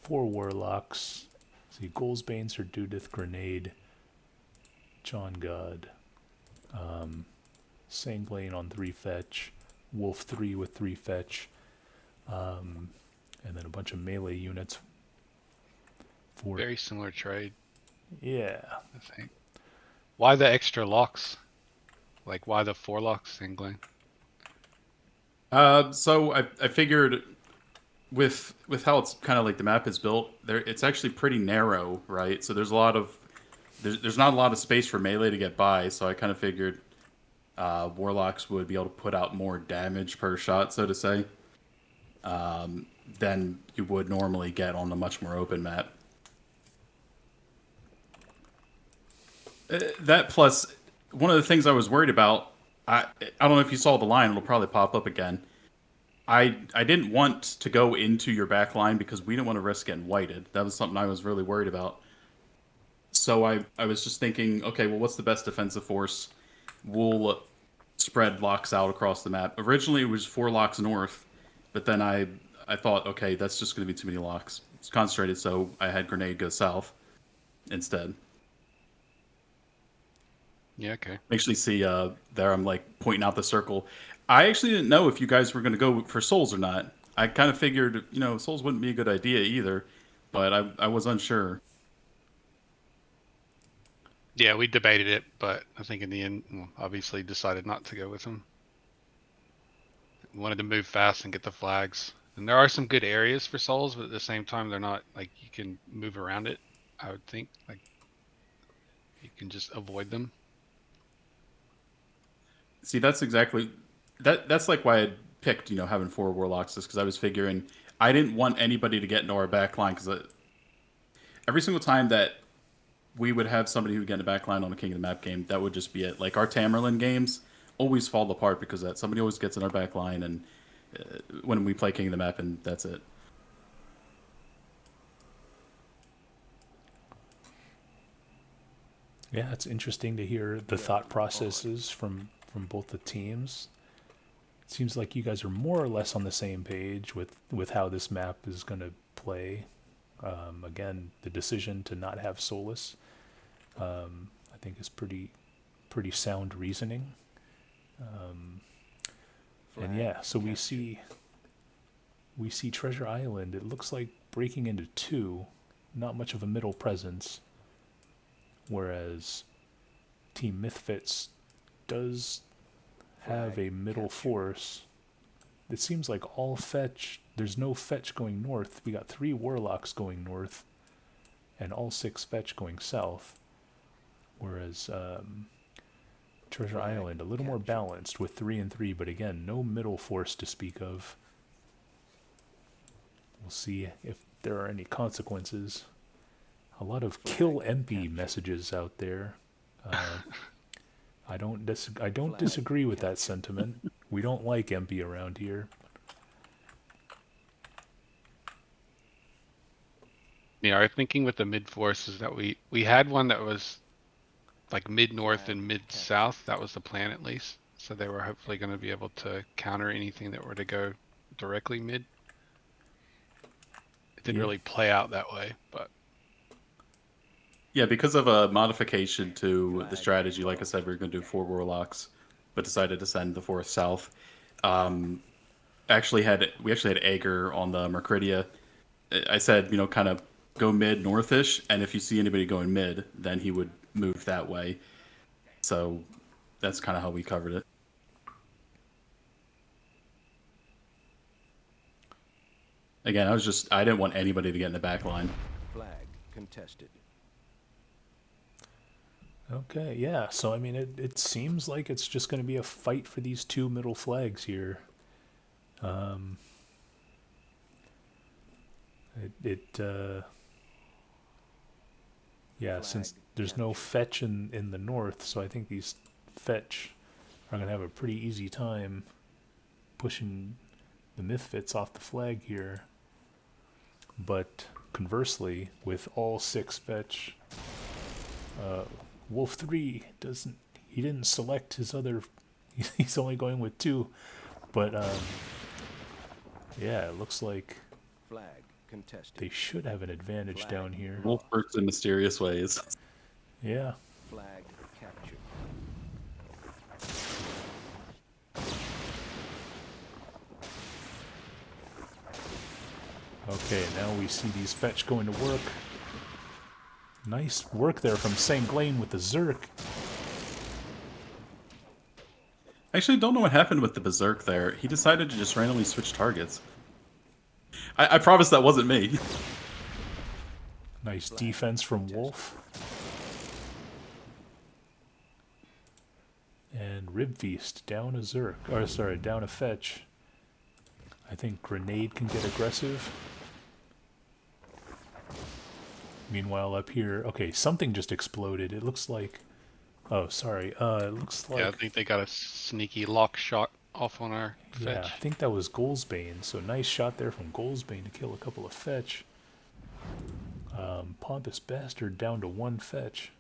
4 Warlocks. See, Goldsbane, Sir Dudeth, Grenade, John God, Sanglaine on 3 fetch, Wolf 3 with 3 fetch, and then a bunch of melee units. For Very similar trade, yeah, I think. Why the extra locks? Like, why the 4 locks, Sanglaine? So I figured with how it's kind of like the map is built, it's actually pretty narrow, right? So there's not a lot of space for melee to get by. So I kind of figured warlocks would be able to put out more damage per shot, so to say, than you would normally get on a much more open map. That plus, one of the things I was worried about, I don't know if you saw the line, it'll probably pop up again. I didn't want to go into your back line because we didn't want to risk getting whited. That was something I was really worried about. So I was just thinking, okay, well, what's the best defensive force? We'll spread locks out across the map. Originally, it was 4 locks north, but then I thought, okay, that's just going to be too many locks. It's concentrated, so I had grenade go south instead. Yeah, okay. Actually, see there I'm like pointing out the circle. I actually didn't know if you guys were going to go for souls or not. I kind of figured, souls wouldn't be a good idea either, but I was unsure. Yeah, we debated it, but I think in the end, obviously decided not to go with them. We wanted to move fast and get the flags. And there are some good areas for souls, but at the same time, they're not like you can move around it. I would think like you can just avoid them. See, that's exactly that's like why I picked, having 4 warlocks, is because I was figuring I didn't want anybody to get into our back line, because every single time that we would have somebody who would get in the back line on a King of the Map game, that would just be it. Like our Tamerlane games always fall apart because that somebody always gets in our back line, and when we play King of the Map, and that's it. yeah, it's interesting to hear the thought processes from both the teams. It seems like you guys are more or less on the same page with how this map is going to play. Again, the decision to not have Solus, I think, is pretty sound reasoning. And yeah, so we see Treasure Island. It looks like breaking into 2, not much of a middle presence, whereas Team MythFits does have a middle force. It seems like all fetch. There's no fetch going north. We got 3 warlocks going north, and all 6 fetch going south. Whereas Treasure Island a little more balanced with 3 and 3, but again, no middle force to speak of. We'll see if there are any consequences. A lot of kill MP messages out there. I don't disagree with that sentiment. We don't like MP around here. Yeah, our thinking with the mid force is that we had one that was like mid north and mid south. That was the plan at least. So they were hopefully going to be able to counter anything that were to go directly mid. It didn't really play out that way, but Yeah, because of a modification to the strategy, like I said, we were going to do 4 warlocks, but decided to send the 4th south. We actually had Ager on the Mercridia. I said, kind of go mid northish, and if you see anybody going mid, then he would move that way. So that's kind of how we covered it. Again, I didn't want anybody to get in the back line. Flag contested. Okay, yeah. So I mean, it seems like it's just going to be a fight for these 2 middle flags here. Yeah, since there's no fetch in the north, so I think these fetch are going to have a pretty easy time pushing the MythFits off the flag here. But conversely, with all 6 fetch, Wolf 3 didn't select his other. He's only going with 2, but yeah, it looks like Flag contested. they should have an advantage down here. Wolf works in mysterious ways. Yeah. Flag captured. Okay, now we see these fetch going to work. Nice work there from Sanglaine with the Zerk. I actually don't know what happened with the Berserk there. He decided to just randomly switch targets. I promise that wasn't me. Nice defense from Wolf. And Rib Feast down a Zerk. Or sorry, down a Fetch. I think Grenade can get aggressive. Meanwhile up here, okay, something just exploded. It looks like, oh sorry, it looks like, Yeah, I think they got a sneaky lock shot off on our yeah, fetch. I think that was Goldsbane. So nice shot there from Goldsbane to kill a couple of Fetch. Pompous Bastard down to one Fetch.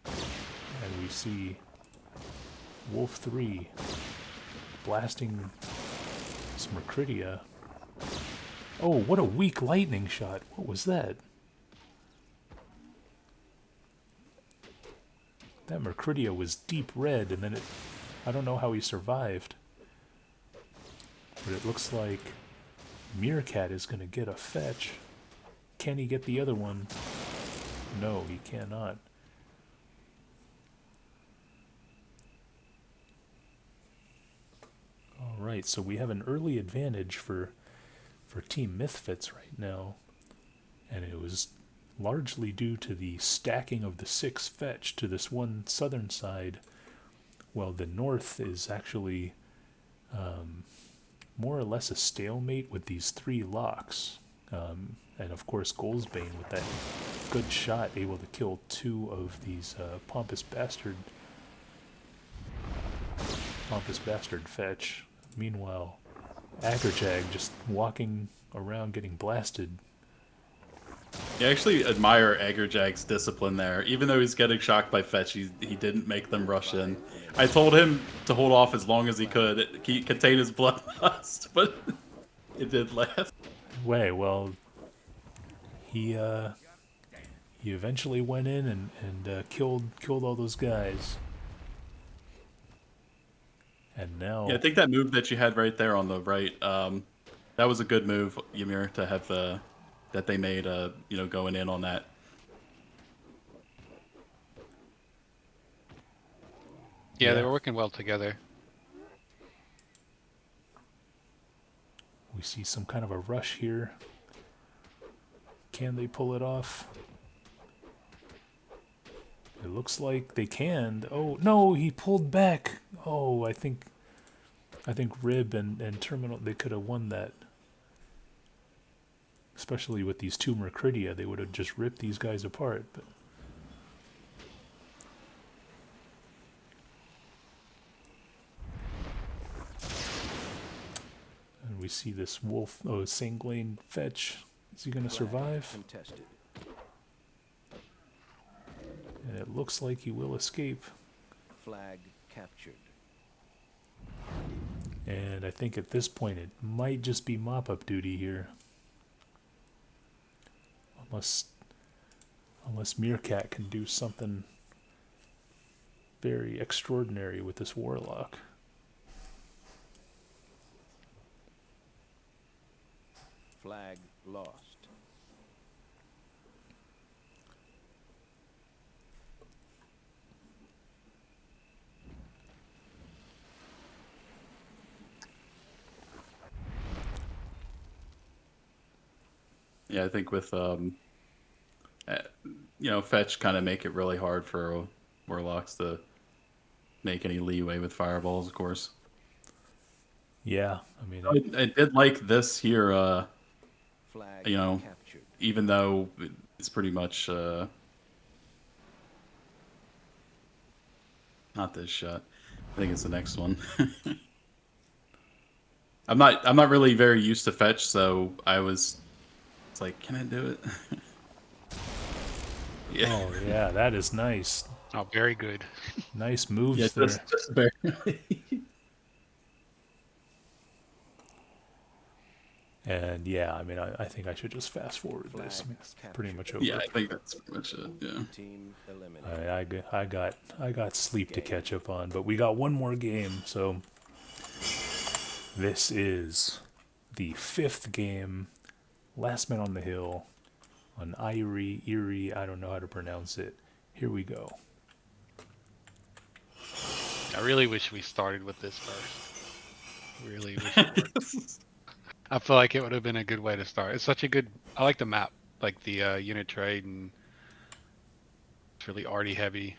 And we see Wolf 3 blasting some Mercridia. Oh, what a weak lightning shot. What was that? That Mercridia was deep red, and then it... I don't know how he survived. But it looks like Meerkat is going to get a Fetch. Can he get the other one? No, he cannot. Alright, so we have an early advantage for Team MythFits right now. And it was largely due to the stacking of the 6 Fetch to this one southern side, while the north is actually more or less a stalemate with these 3 locks. And of course Goldsbane with that good shot able to kill 2 of these Pompous Bastard Fetch. Meanwhile, Aggerjag just walking around getting blasted. I actually admire Aggerjag's discipline there. Even though he's getting shocked by Fetch, he didn't make them rush in. I told him to hold off as long as he could, contain his bloodlust, but it did last. Well, he eventually went in and killed all those guys. And now... Yeah, I think that move that you had right there on the right, that was a good move, Ymir, to have that they made, going in on that. Yeah, they were working well together. We see some kind of a rush here. Can they pull it off? It looks like they can. Oh, no, he pulled back. Oh, I think Rib and Terminal, they could have won that. Especially with these 2 Mercridia, they would have just ripped these guys apart. But and we see this Wolf, Sanglaine Fetch. Is he going to survive? Contested. And it looks like he will escape. Flag captured. And I think at this point it might just be mop-up duty here. Unless Meerkat can do something very extraordinary with this Warlock. Flag lost. Yeah, I think with Fetch kind of make it really hard for Warlocks to make any leeway with fireballs, of course. Yeah, I mean, I did like this here. Flag captured. Even though it's pretty much not this shot. I think it's the next one. I'm not really very used to Fetch, so it's like, can I do it? Yeah. Oh yeah, that is nice. Oh, very good. Nice moves Yeah, there. just barely. And yeah, I mean, I think I should just fast forward this. I mean, it's pretty much over. Yeah, I think that's pretty much it. Yeah. Team eliminated. I got sleep to catch up on, but we got one more game, so this is the 5th game, Last Man on the Hill, on Eyrie, I don't know how to pronounce it. Here we go. I really wish we started with this first. Really wish it would. I feel like it would have been a good way to start. It's such a good. I like the map, like the unit trade, and it's really arty heavy.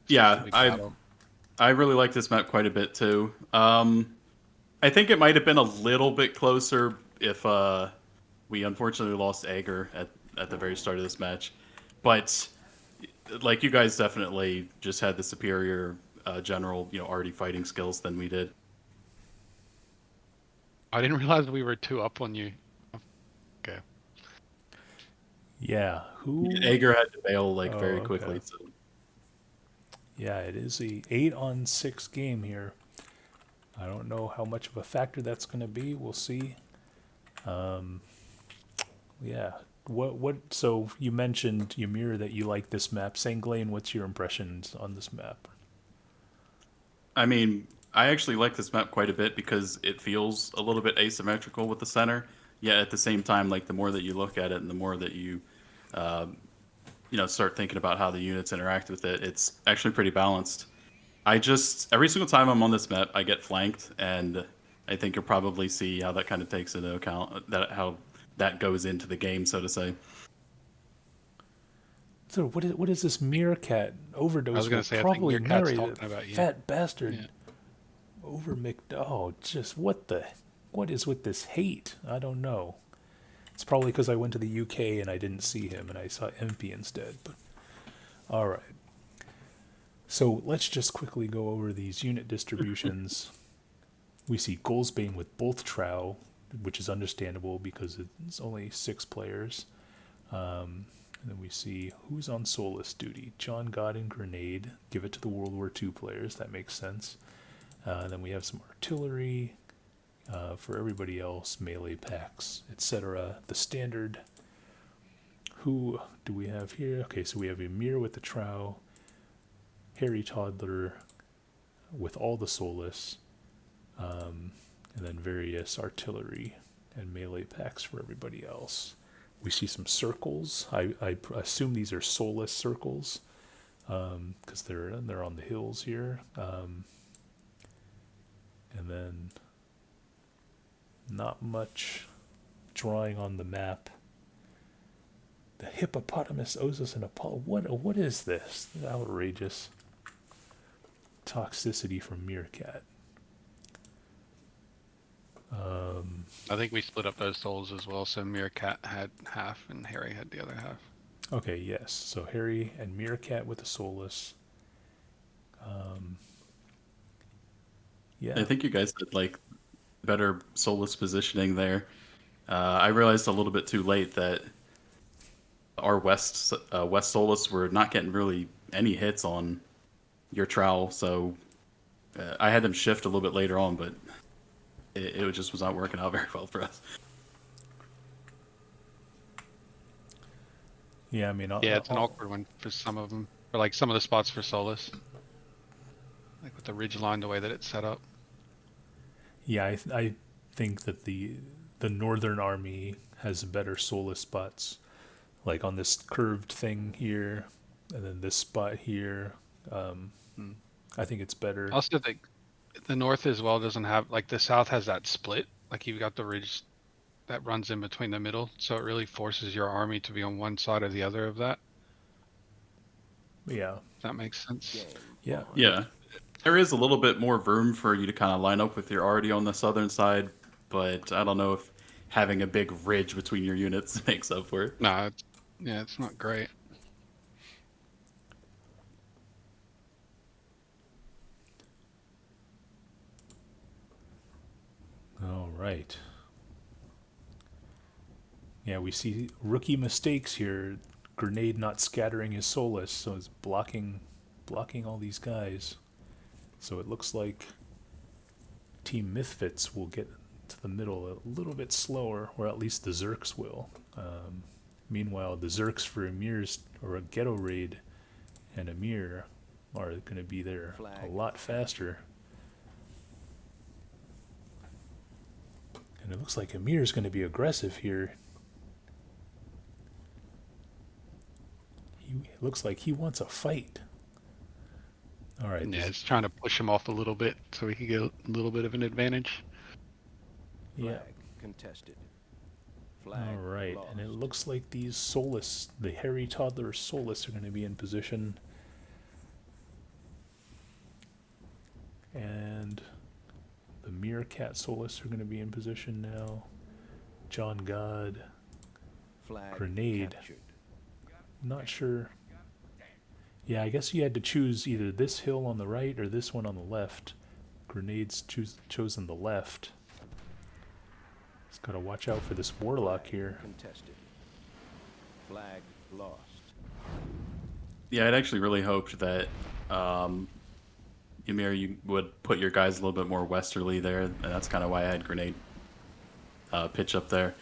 Yeah, Big battle. I really like this map quite a bit too. I think it might have been a little bit closer if we unfortunately lost Ager at the very start of this match, but like you guys definitely just had the superior general, arty fighting skills than we did. I didn't realize we were 2 up on you. Okay. Yeah, who? Ager had to bail like Oh, very okay. quickly. So. Yeah, it is a 8-on-6 game here. I don't know how much of a factor that's going to be. We'll see. Yeah. What? So you mentioned Ymir that you like this map. Sanglaine, what's your impressions on this map? I mean, I actually like this map quite a bit because it feels a little bit asymmetrical with the center. Yet at the same time, like the more that you look at it and the more that you, start thinking about how the units interact with it, it's actually pretty balanced. I just every single time I'm on this map, I get flanked, and I think you'll probably see how that kind of takes into account how that goes into the game, so to say. So what is this meerkat overdose? I was gonna will say, I think probably Meerkat's marry talking the about you. fat bastard. Yeah. Oh, just what is with this hate? I don't know. It's probably because I went to the UK and I didn't see him and I saw MP instead. But all right. So let's just quickly go over these unit distributions. We see Goldsbane with both Trow, which is understandable because it's only 6 players. And then we see who's on Solus duty. John Godin Grenade. Give it to the World War II players. That makes sense. Then we have some artillery. For everybody else, melee packs, etc. The standard. Who do we have here? Okay, so we have Ymir with the Trow. Harry Toddler with all the Solus. And then various artillery and melee packs for everybody else. We see some circles. I assume these are Solus circles because they're on the hills here. And then not much drawing on the map. The hippopotamus owes us an apology. What is this? Outrageous toxicity from meerkat. I think we split up those souls as well. So Meerkat had half and Harry had the other half. Okay, yes. So Harry and Meerkat with the Solus. Yeah. I think you guys had like better Solus positioning there. I realized a little bit too late that our West Solus were not getting really any hits on your trowel, so I had them shift a little bit later on, but it just was not working out very well for us. Yeah, I mean, Yeah, it's an awkward one for some of them, or like some of the spots for Solus, like with the ridge line, the way that it's set up. Yeah, I think that the Northern Army has better Solus spots, like on this curved thing here, and then this spot here. I think it's better. I also think the North as well doesn't have, like the South has that split, like you've got the ridge that runs in between the middle, so it really forces your army to be on one side or the other of that. Yeah. If that makes sense. Yeah. Yeah. There is a little bit more room for you to kind of line up with your already on the southern side, but I don't know if having a big ridge between your units makes up for it. No, it's not great. All right. Yeah, we see rookie mistakes here. Grenade not scattering his Solus, so it's blocking all these guys. So it looks like Team MythFits will get to the middle a little bit slower, or at least the Zerks will. Meanwhile, the Zerks for Ymir's or a ghetto raid and Ymir are going to be there a lot faster. And it looks like Ymir's going to be aggressive here. He looks like he wants a fight. All right. Yeah, it's trying to push him off a little bit so he can get a little bit of an advantage. Yeah. Flag contested. All Flag right, lost. and it looks like these Solus, the hairy toddler Solus, are going to be in position. And the Meerkat Solus are going to be in position now. John God, Flag Grenade. captured. Not sure. Yeah, I guess you had to choose either this hill on the right or this one on the left. Grenade's chosen the left. Just gotta watch out for this Warlock here. Contested. Flag lost. Yeah, I'd actually really hoped that Ymir, you would put your guys a little bit more westerly there, and that's kind of why I had Grenade pitch up there.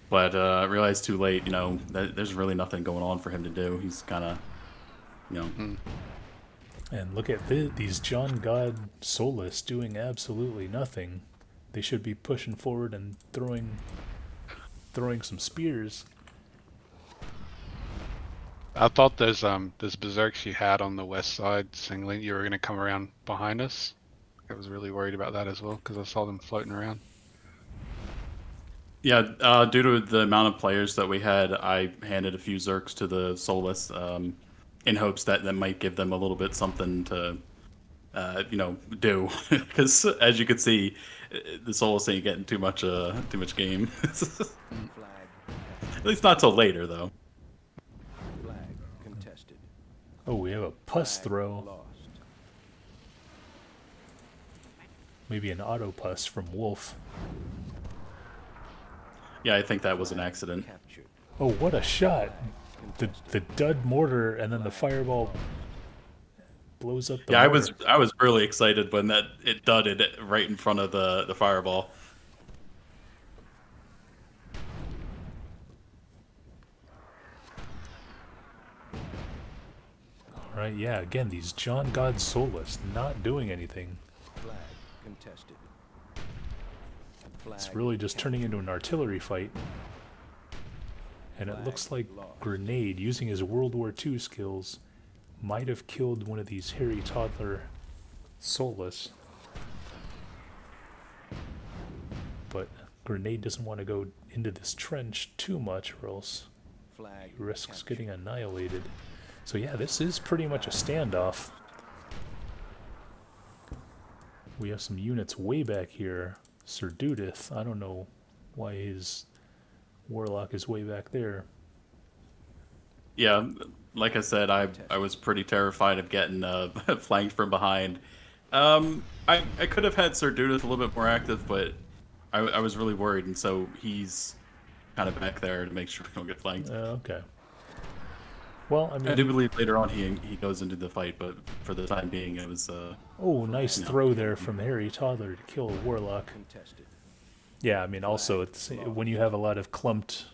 But I realized too late, you know, that there's really nothing going on for him to do. He's kind of, you know. And look at these John God Solus doing absolutely nothing. They should be pushing forward and throwing some spears. I thought those berserks you had on the west side, Sanglaine, you were going to come around behind us. I was really worried about that as well because I saw them floating around. Yeah, due to the amount of players that we had, I handed a few Zerks to the Solus in hopes that might give them a little bit something to, you know, do. Because as you can see, the Solus ain't getting too much game. At least not till later, though. Flag contested. Oh, we have a pus Flag throw. lost. Maybe an auto pus from Wolf. Yeah, I think that was an accident. Captured. Oh, what a shot! The dud mortar and then the fireball blows up the Yeah, mortar. I was really excited when it dudded right in front of the fireball. Alright, yeah, again, these John God Solus not doing anything. Flag contested. Flag It's really just turning into an artillery fight. And it looks like Grenade, using his World War II skills, might have killed one of these hairy toddler Solus. But Grenade doesn't want to go into this trench too much or else Flag he risks captured. getting annihilated. So yeah, this is pretty much a standoff. We have some units way back here. Sir Dudeth, I don't know why his Warlock is way back there. Yeah, like I said, I was pretty terrified of getting flanked from behind. I could have had Sir Dudeth a little bit more active, but I was really worried, and so he's kind of back there to make sure we don't get flanked. Okay. Well, I mean, I do believe later on he goes into the fight, but for the time being, it was. oh, nice No. throw there from Harry Toddler to kill a Warlock. Contested. Yeah, I mean, also, it's, when you have a lot of clumped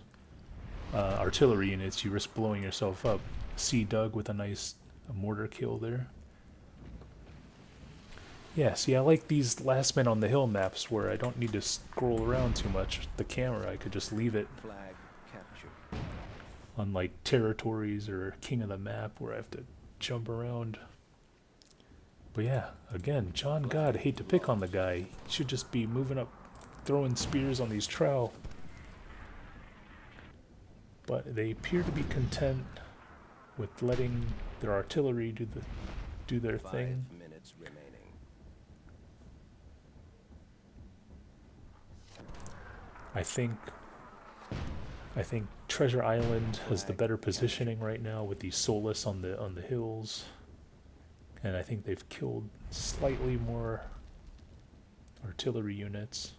artillery units, you risk blowing yourself up. See Doug with a nice mortar kill there. Yeah, see, I like these last men on the hill maps where I don't need to scroll around too much. The camera, I could just leave it. Flag captured. Unlike Territories or King of the Map where I have to jump around. But yeah, again, John God, hate to pick on the guy. He should just be moving up, throwing spears on these trow. But they appear to be content with letting their artillery do their 5 thing. minutes remaining. I think Treasure Island has the better positioning right now with the Solus on the hills, and I think they've killed slightly more artillery units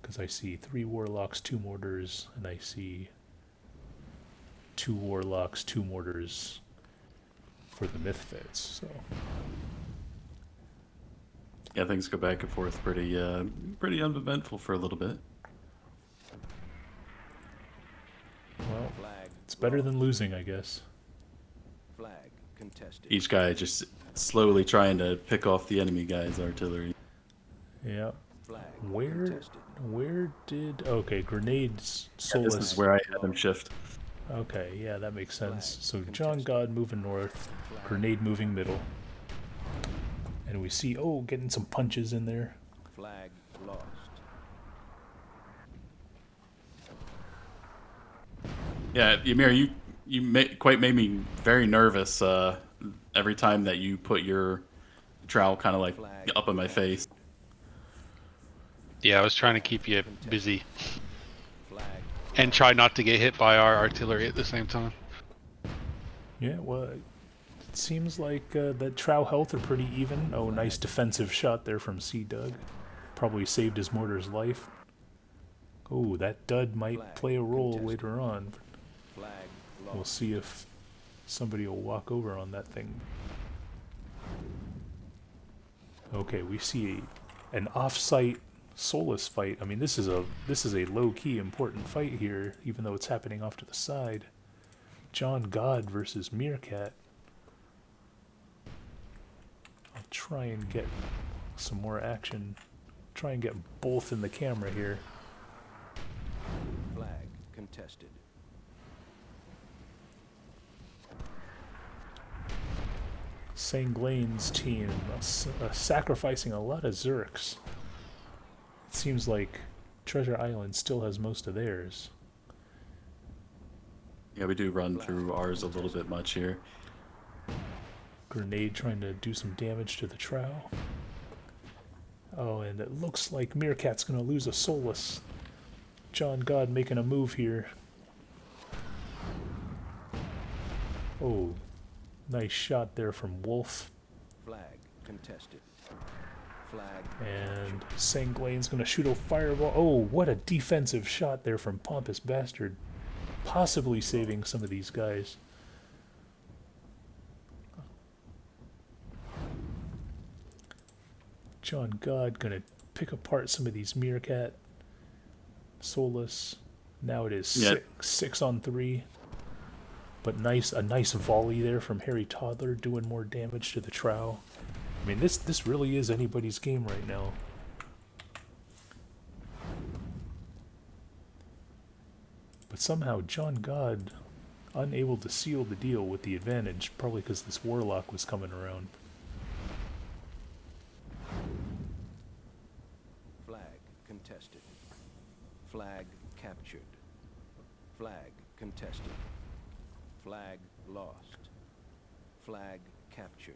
because I see 3 Warlocks, 2 mortars, and I see 2 Warlocks, 2 mortars for the MythFits. So Yeah, things go back and forth pretty uneventful for a little bit. well, Flag it's better than losing, I guess. Flag contested. Each guy just slowly trying to pick off the enemy guy's artillery. Yeah. Flag Where contested. did okay, Grenades Yeah, Solus. this is where I had him shift. Okay, yeah, that makes sense. Flag So John contested. God moving north, Grenade moving middle. And we see, oh, getting some punches in there. Flag lost. Yeah, Ymir, quite made me very nervous every time that you put your trowel kind of like Flag up in my captured. face. Yeah, I was trying to keep you busy Flag and lost. try not to get hit by our artillery at the same time. Yeah, well, it seems like the Trow health are pretty even. Oh, nice defensive shot there from Sea Doug. Probably saved his mortar's life. Oh, that dud might Flag play a role contested. later on. Flag We'll lost. see if somebody will walk over on that thing. Okay, we see an off-site Solus fight. I mean, this is a low-key important fight here, even though it's happening off to the side. John God versus Meerkat. I'll try and get some more action. Try and get both in the camera here. Flag contested. Sanglaine's team sacrificing a lot of Zerks. It seems like Treasure Island still has most of theirs. Yeah, we do run through ours a little bit much here. Grenade trying to do some damage to the Trow. Oh, and it looks like Meerkat's gonna lose a Solus. John God making a move here. Oh, nice shot there from Wolf. Flag contested. Flag And Sanglaine's gonna shoot a fireball. Oh, what a defensive shot there from Pompous Bastard. Possibly saving some of these guys. John God gonna pick apart some of these Meerkat. Solus. Now it is Yeah. 6 on 3. But a nice volley there from Harry Toddler doing more damage to the Trow. I mean, this really is anybody's game right now. But somehow John God unable to seal the deal with the advantage, probably because this Warlock was coming around. Flag contested. Flag captured. Flag contested. Flag lost. Flag captured.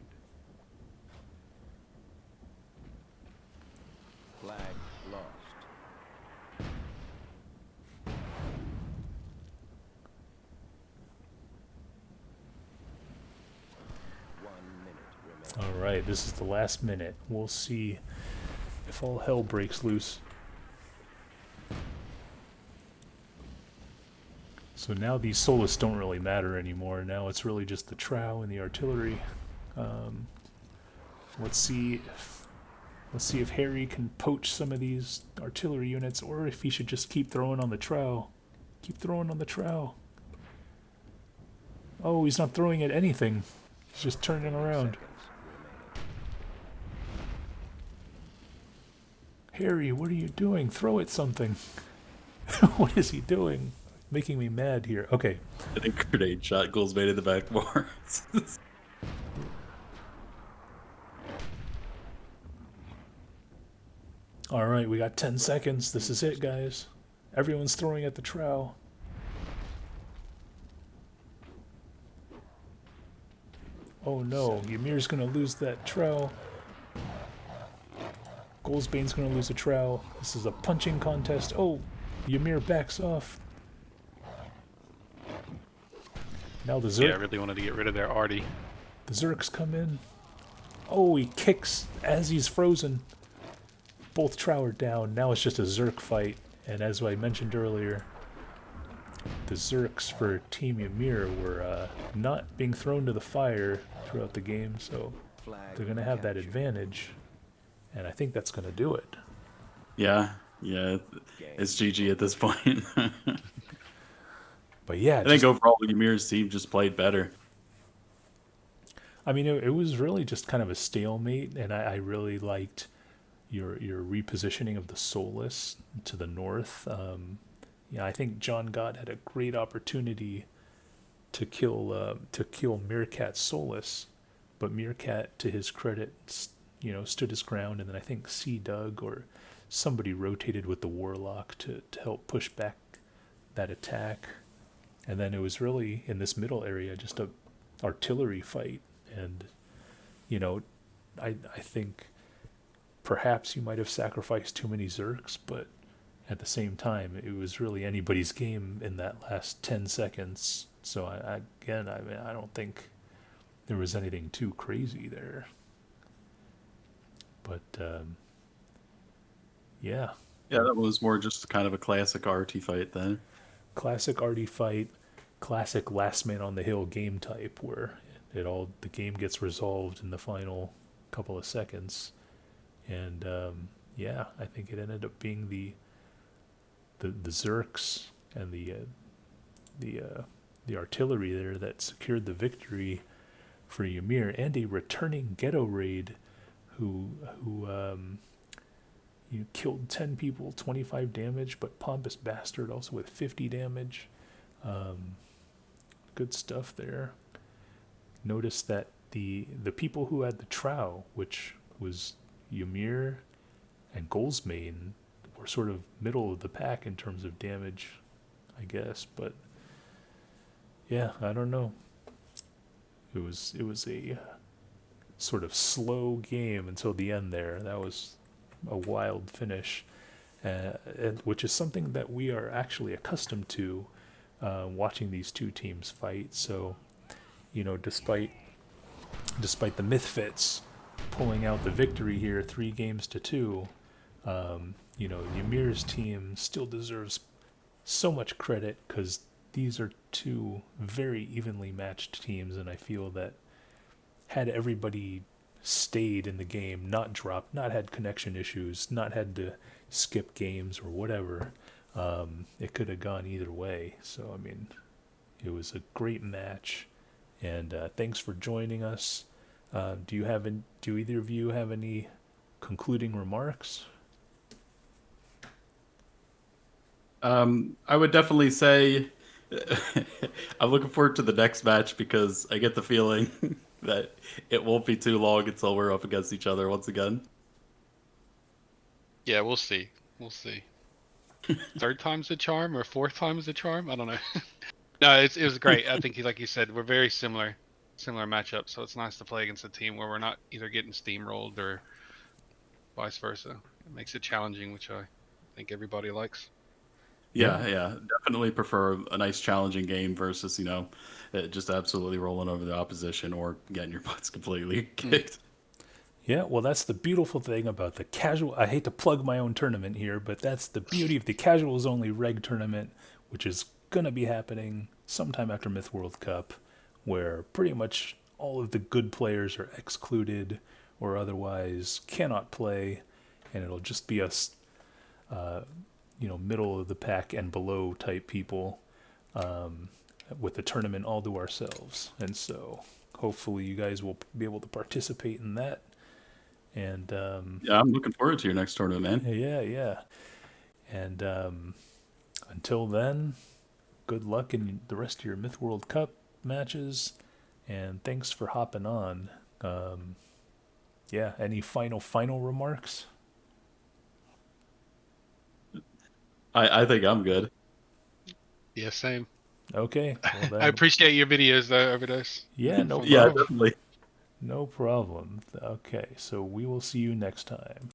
Flag lost. All right, this is the last minute. We'll see if all hell breaks loose. So now these Solus don't really matter anymore. Now it's really just the Trow and the artillery. Let's see if Harry can poach some of these artillery units, or if he should just keep throwing on the Trow. Keep throwing on the Trow. Oh, he's not throwing at anything. He's just turning around. Harry, what are you doing? Throw at something. What is he doing? Making me mad here. Okay. I think grenade shot goals made in the back more. All right, we got 10 seconds. This is it, guys. Everyone's throwing at the Trow. Oh no, Ymir's gonna lose that Trow. Goldsbane's gonna lose a Trow. This is a punching contest. Oh, Ymir backs off. Now the Zerk. Yeah, I really wanted to get rid of their arty. The Zerks come in. Oh, he kicks as he's frozen. Both Trow are down. Now it's just a Zerk fight. And as I mentioned earlier, the Zerks for Team Ymir were not being thrown to the fire throughout the game, so they're going to have that advantage. And I think that's going to do it. Yeah, it's GG at this point. But yeah, I think overall Ymir's team just played better. I mean, it was really just kind of a stalemate, and I really liked your repositioning of the Solus to the north. Yeah, I think John God had a great opportunity to kill Meerkat Solus, but Meerkat, to his credit, stood his ground, and then I think Sea Doug or somebody rotated with the Warlock to help push back that attack, and then it was really in this middle area just a artillery fight, and I think perhaps you might have sacrificed too many Zerks, but at the same time, it was really anybody's game in that last 10 seconds. So I don't think there was anything too crazy there. But yeah, Yeah, that was more just kind of a classic arty fight then. classic arty fight, classic last man on the hill game type where the game gets resolved in the final couple of seconds. And yeah, I think it ended up being the Zerks and the artillery there that secured the victory for Ymir, and a returning ghetto raid who killed 10 people, 25 damage, but Pompous Bastard also with 50 damage. Good stuff there. Notice that the people who had the Trow, which was Ymir and Goldsmane, were sort of middle of the pack in terms of damage, I guess. But yeah, I don't know. It was a sort of slow game until the end there. That was a wild finish, which is something that we are actually accustomed to watching these two teams fight. So, despite the MythFits pulling out the victory here, 3-2, Ymir's team still deserves so much credit because these are two very evenly matched teams, and I feel that had everybody stayed in the game, not dropped, not had connection issues, not had to skip games or whatever, it could have gone either way. So, I mean, it was a great match, and thanks for joining us. Do either of you have any concluding remarks? I would definitely say I'm looking forward to the next match because I get the feeling that it won't be too long until we're up against each other once again. Yeah, we'll see. Third time's the charm or fourth time's the charm? I don't know. No, it was great. I think, like you said, we're very similar matchups, so it's nice to play against a team where we're not either getting steamrolled or vice versa. It makes it challenging, which I think everybody likes. Yeah, definitely prefer a nice challenging game versus, just absolutely rolling over the opposition or getting your butts completely kicked. Yeah, well, that's the beautiful thing about the casual. I hate to plug my own tournament here, but that's the beauty of the casuals only reg tournament, which is going to be happening sometime after Myth World Cup, where pretty much all of the good players are excluded or otherwise cannot play, and it'll just be us, middle of the pack and below type people, with the tournament all to ourselves. And so hopefully you guys will be able to participate in that. And yeah, I'm looking forward to your next tournament, man. Yeah. And until then, good luck in the rest of your Myth World Cup matches, and thanks for hopping on. Any final remarks? I think I'm good. Yeah, same. Okay. Well then, I appreciate your videos, though, Overdose. Yeah, no problem. Yeah, definitely. No problem. Okay, so we will see you next time.